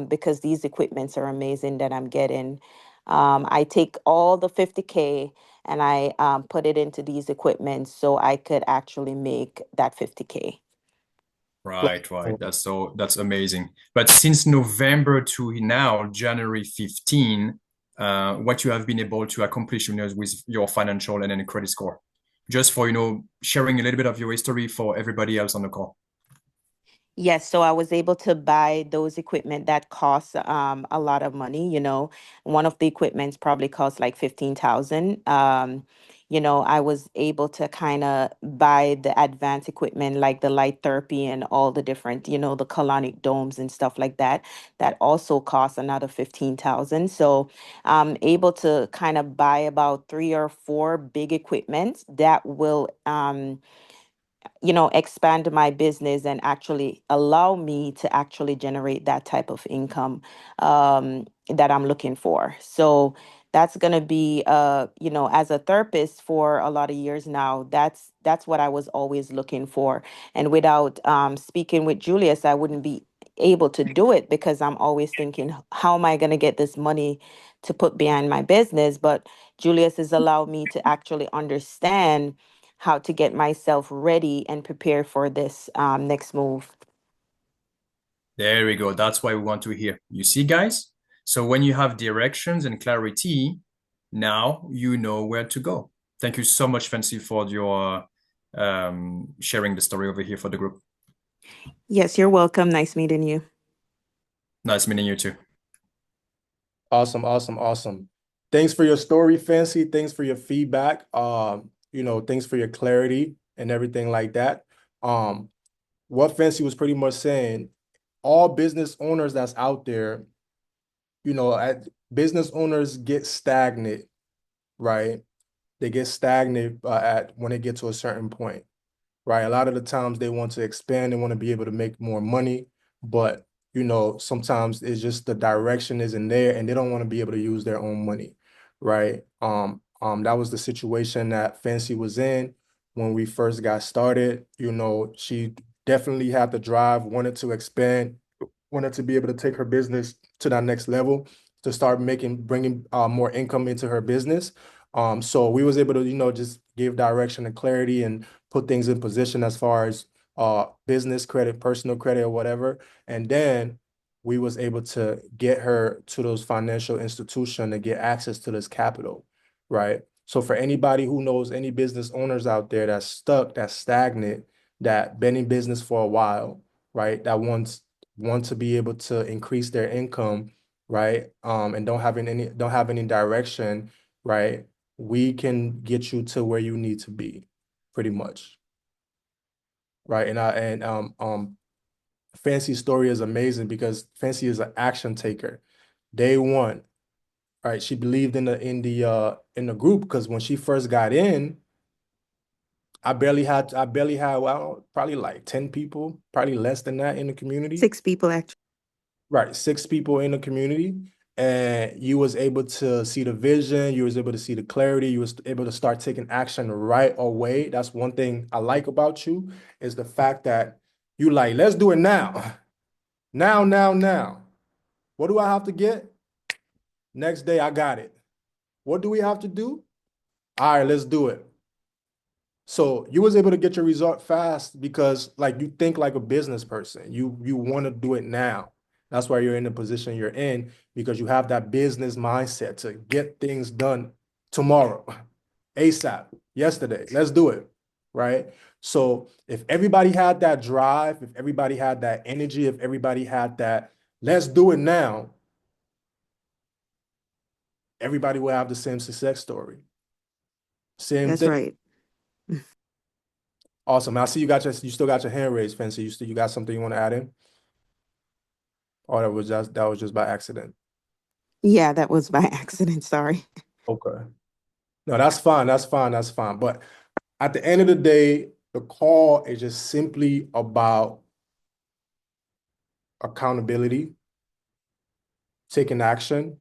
because these equipments are amazing that I'm getting. I take all the 50K and I put it into these equipments so I could actually make that 50K. Right, right. That's amazing. But since November to now, January 15, what you have been able to accomplish, with your financial and then credit score, just for sharing a little bit of your history for everybody else on the call. Yes, so I was able to buy those equipment that cost a lot of money. One of the equipments probably cost like 15,000. I was able to kind of buy the advanced equipment like the light therapy and all the different, the colonic domes and stuff like that. That also cost another 15,000. So I'm able to kind of buy about three or four big equipments that will expand my business and actually allow me to actually generate that type of income that I'm looking for. So that's going to be as a therapist for a lot of years now, that's what I was always looking for. And without speaking with Julius, I wouldn't be able to do it because I'm always thinking, how am I going to get this money to put behind my business? But Julius has allowed me to actually understand how to get myself ready and prepare for this next move. There we go. That's why we want to hear. You see, guys? So when you have directions and clarity, now you know where to go. Thank you so much, Fancy, for your sharing the story over here for the group. Yes, you're welcome. Nice meeting you. Nice meeting you too. Awesome, awesome, awesome. Thanks for your story, Fancy. Thanks for your feedback. Thanks for your clarity and everything like that. What Fancy was pretty much saying, all business owners that's out there, business owners get stagnant, right? They get stagnant at when they get to a certain point, right? A lot of the times they want to expand, they want to be able to make more money, but sometimes it's just the direction isn't there and they don't want to be able to use their own money, right? That was the situation that Fancy was in when we first got started. She definitely had the drive, wanted to expand, wanted to be able to take her business to that next level, to start bringing more income into her business. So we was able to, just give direction and clarity and put things in position as far as business credit, personal credit, or whatever. And then we was able to get her to those financial institutions to get access to this capital, right? So for anybody who knows any business owners out there that's stuck, that's stagnant, that been in business for a while, right? That want to be able to increase their income, right? And don't have any direction, right? We can get you to where you need to be, pretty much, right? And Fancy's story is amazing because Fancy is an action taker. Day one, right? She believed in the group because when she first got in, I barely had well, probably like 10 people, probably less than that in the community. 6 people actually. Right, 6 people in the community. and you was able to see the vision, you was able to see the clarity, you was able to start taking action right away. That's one thing I like about you is the fact that you like, let's do it now. Now, now, now. What do I have to get? Next day, I got it. What do we have to do? All right, let's do it. So you was able to get your result fast because like you think like a business person. You want to do it now. That's why you're in the position you're in because you have that business mindset to get things done tomorrow, ASAP, yesterday. Let's do it, right? So if everybody had that drive, if everybody had that energy, if everybody had that, let's do it now, everybody will have the same success story. Same That's thing. right. Awesome. I see you still got your hand raised, Fancy. You got something you want to add in? Or that was just by accident. Yeah, that was by accident. Sorry. Okay. No, that's fine. That's fine. That's fine. But at the end of the day, the call is just simply about accountability, taking action.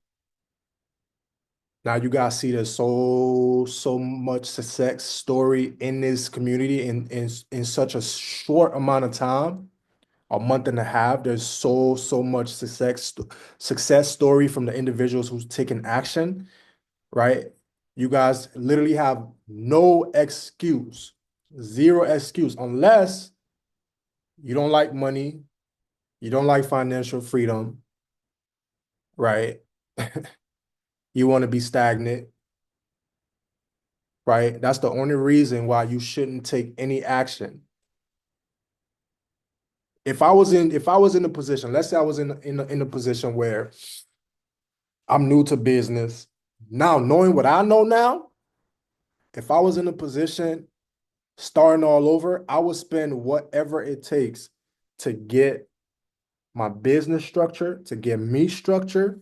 Now you guys see there's so much success story in this community in such a short amount of time, a month and a half. There's so much success story from the individuals who's taking action, right? You guys literally have no excuse, zero excuse, unless you don't like money, you don't like financial freedom, right? You want to be stagnant, right? That's the only reason why you shouldn't take any action. If I was in a position, let's say I was in a position where I'm new to business. Now, knowing what I know now, if I was in a position starting all over, I would spend whatever it takes to get my business structure, to get me structured,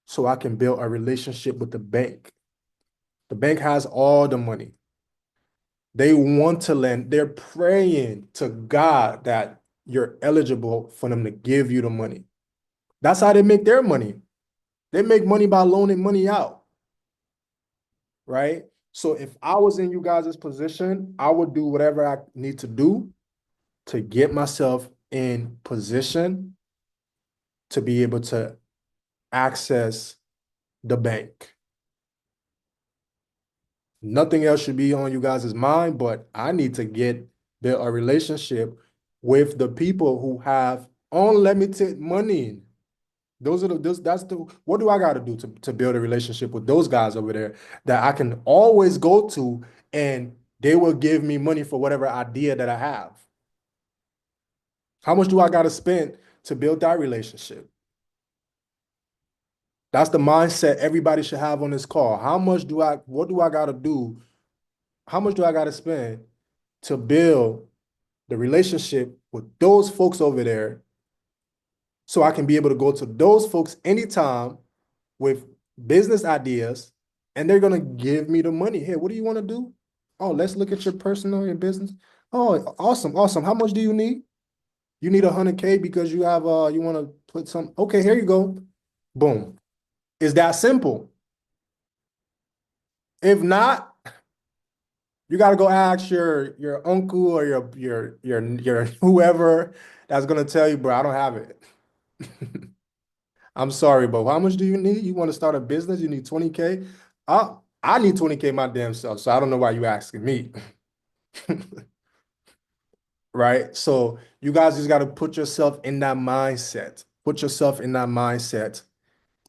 so I can build a relationship with the bank. The bank has all the money. They want to lend. They're praying to God that you're eligible for them to give you the money. That's how they make their money. They make money by loaning money out, right? So if I was in you guys' position, I would do whatever I need to do to get myself in position to be able to access the bank. Nothing else should be on you guys' mind, but I need to build a relationship with the people who have unlimited money. What do I got to do to build a relationship with those guys over there that I can always go to and they will give me money for whatever idea that I have? How much do I got to spend to build that relationship? That's the mindset everybody should have on this call. What do I got to do? How much do I got to spend to build the relationship with those folks over there so I can be able to go to those folks anytime with business ideas and they're going to give me the money. Hey, what do you want to do? Oh, let's look at your personal and business. Oh, awesome, awesome. How much do you need? You need 100K because you want to put some, okay, here you go. Boom. It's that simple. If not, you got to go ask your uncle or your whoever that's gonna tell you, bro, I don't have it. I'm sorry, but how much do you need? You want to start a business? You need 20K? I need 20K my damn self, so I don't know why you asking me. Right? So you guys just got to put yourself in that mindset. Put yourself in that mindset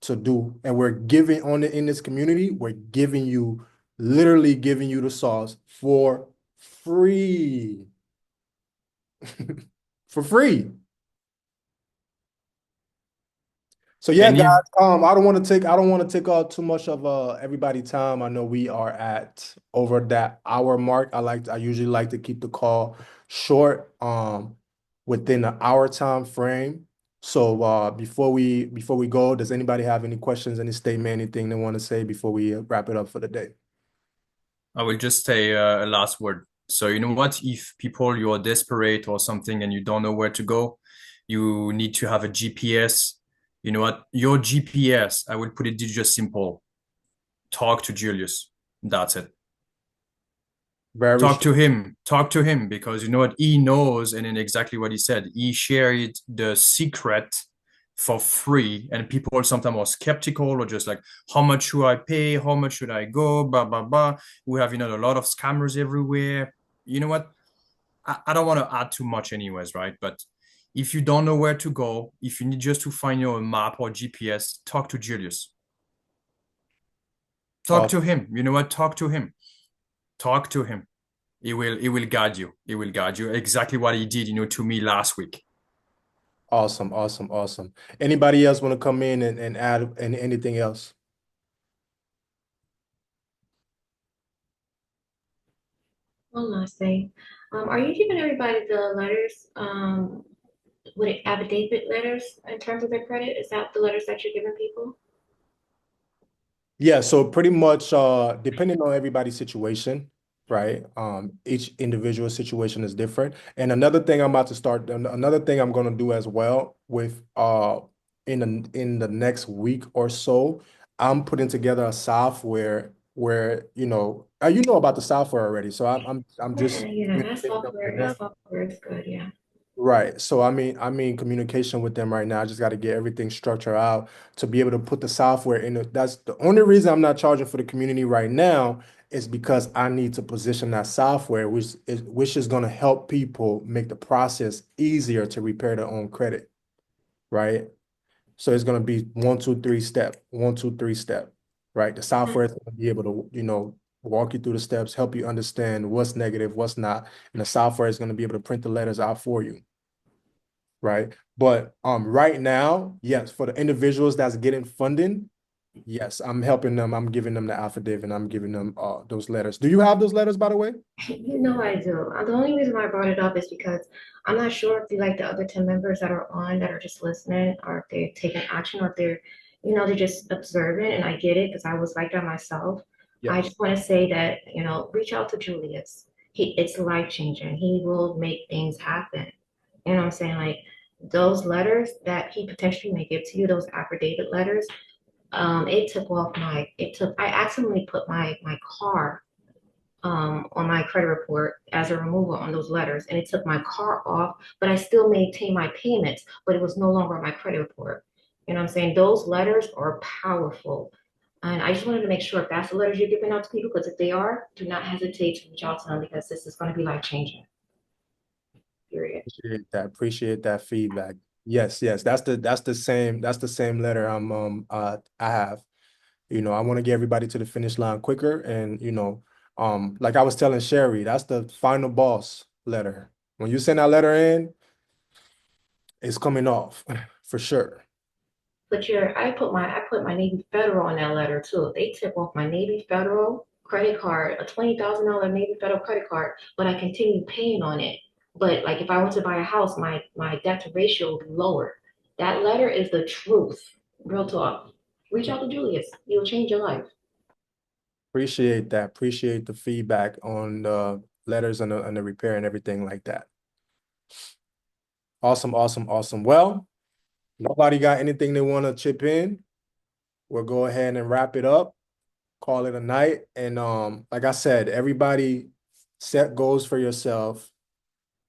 to do. And we're giving on it in this community, we're giving you, literally giving you the sauce for free. For free. So yeah, And guys, if I don't want to take all too much of everybody's time. I know we are at over that hour mark. I usually like to keep the call short, within an hour time frame. So before we go, does anybody have any questions, any statement, anything they want to say before we wrap it up for the day? I will just say a last word. So you know what? If people you are desperate or something and you don't know where to go, you need to have a GPS. You know what? Your GPS, I will put it just simple. Talk to Julius. That's it. Very Talk to strong. him. Talk to him because you know what? He knows, and then exactly what he said. He shared the secret for free, and people sometimes are skeptical or just like, how much should I pay? How much should I go? Blah blah blah. We have a lot of scammers everywhere. You know what? I don't want to add too much anyways, right? But if you don't know where to go, if you need just to find your map or GPS, talk to Julius. Talk to Awesome. him. You know what? Talk to him. Talk to him. He will guide you. He will guide you exactly what he did, to me last week. Awesome. Awesome. Awesome. Anybody else want to come in and add anything else? One last thing. Are you giving everybody the letters, affidavit letters in terms of their credit? Is that the letters that you're giving people? Yeah, so pretty much depending on everybody's situation, right? Each individual situation is different. And another thing I'm gonna do as well with in the next week or so, I'm putting together a software where, you know about the software already. So I'm just Yeah, communicating with that them. software is good, yeah. Right. So I mean communication with them right now. I just got to get everything structured out to be able to put the software in it. That's the only reason I'm not charging for the community right now is because I need to position that software, which is going to help people make the process easier to repair their own credit, right? So it's going to be 1, 2, 3 step, 1, 2, 3 step, right? The software is going to be able to, walk you through the steps, help you understand what's negative, what's not, and the software is going to be able to print the letters out for you, right? But right now, yes, for the individuals that's getting funding, yes, I'm helping them. I'm giving them the affidavit and I'm giving them those letters. Do you have those letters, by the way? You know I do. The only reason why I brought it up is because I'm not sure if the other 10 members that are on that are just listening or if they're taking action or if they're just observant. And I get it because I was like that myself. I Yes. just want to say that, reach out to Julius. It's life changing. He will make things happen. You know what I'm saying? Like those letters that he potentially may give to you, those affidavit letters, I accidentally put my car on my credit report as a removal on those letters, and it took my car off, but I still maintained my payments, but it was no longer on my credit report. You know what I'm saying? Those letters are powerful. And I just wanted to make sure if that's the letters you're giving out to people, because if they are, do not hesitate to reach out to them because this is going to be life changing. Period. Appreciate that feedback. Yes, yes, that's the same letter I have. I want to get everybody to the finish line quicker, and like I was telling Sherry, that's the final boss letter. When you send that letter in, it's coming off for sure. But I put my Navy Federal on that letter too. They took off my Navy Federal credit card, a $20,000 Navy Federal credit card, but I continued paying on it. But like if I want to buy a house, my debt to ratio will be lower. That letter is the truth. Real talk. Reach out to Julius. He'll change your life. Appreciate that. Appreciate the feedback on the letters and the repair and everything like that. Awesome, awesome, awesome. Well, nobody got anything they want to chip in. We'll go ahead and wrap it up, call it a night. And like I said, everybody set goals for yourself.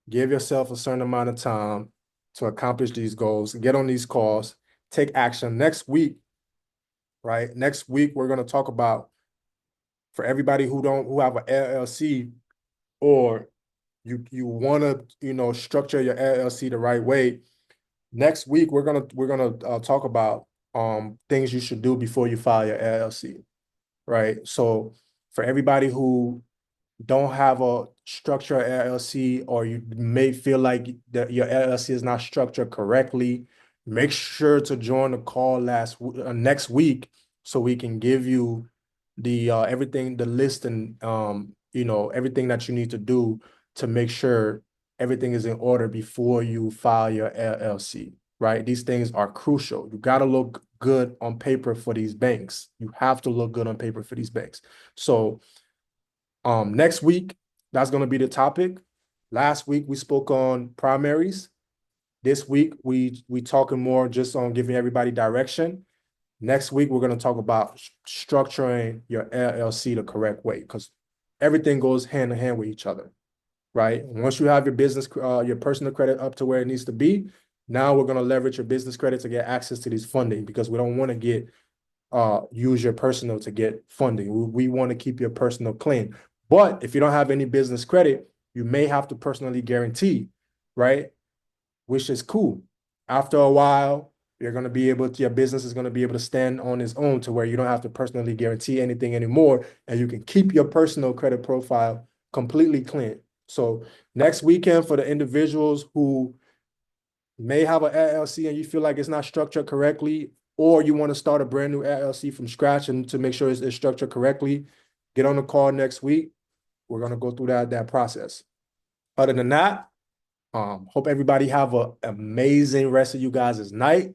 Give yourself a certain amount of time to accomplish these goals, get on these calls, take action. Next week, right? Next week, we're going to talk about for everybody who have an LLC or you want to structure your LLC the right way. Next week we're gonna talk about things you should do before you file your LLC, right? So for everybody who don't have a structured LLC or you may feel like that your LLC is not structured correctly, make sure to join the call next week so we can give you the everything, the list and everything that you need to do to make sure everything is in order before you file your LLC, right? These things are crucial. You got to look good on paper for these banks. You have to look good on paper for these banks. So next week, that's going to be the topic. Last week, we spoke on primaries. This week, we talking more just on giving everybody direction. Next week, we're going to talk about structuring your LLC the correct way, because everything goes hand in hand with each other, right? Once you have your business, your personal credit up to where it needs to be, now we're going to leverage your business credit to get access to these funding, because we don't want to get use your personal to get funding. We want to keep your personal clean. But if you don't have any business credit, you may have to personally guarantee, right? Which is cool. After a while, you're going to be able to, your business is going to be able to stand on its own to where you don't have to personally guarantee anything anymore, and you can keep your personal credit profile completely clean. So next weekend, for the individuals who may have an LLC and you feel like it's not structured correctly, or you want to start a brand new LLC from scratch and to make sure it's structured correctly, get on the call next week. We're going to go through that process. Other than that, hope everybody have an amazing rest of you guys' night.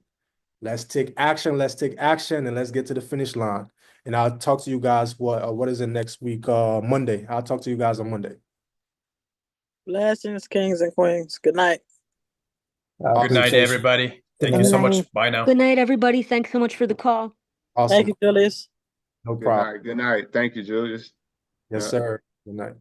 Let's take action, and let's get to the finish line. And I'll talk to you guys, what is it next week? Monday. I'll talk to you guys on Monday. Blessings, kings and queens. Good night. Good night, everybody. Thank you Good so night. much. Bye now. Good night, everybody. Thanks so much for the call. Awesome. Thank you, Julius. No Good problem. night. Good night. Thank you, Julius. Yes, Yeah. sir. Good night.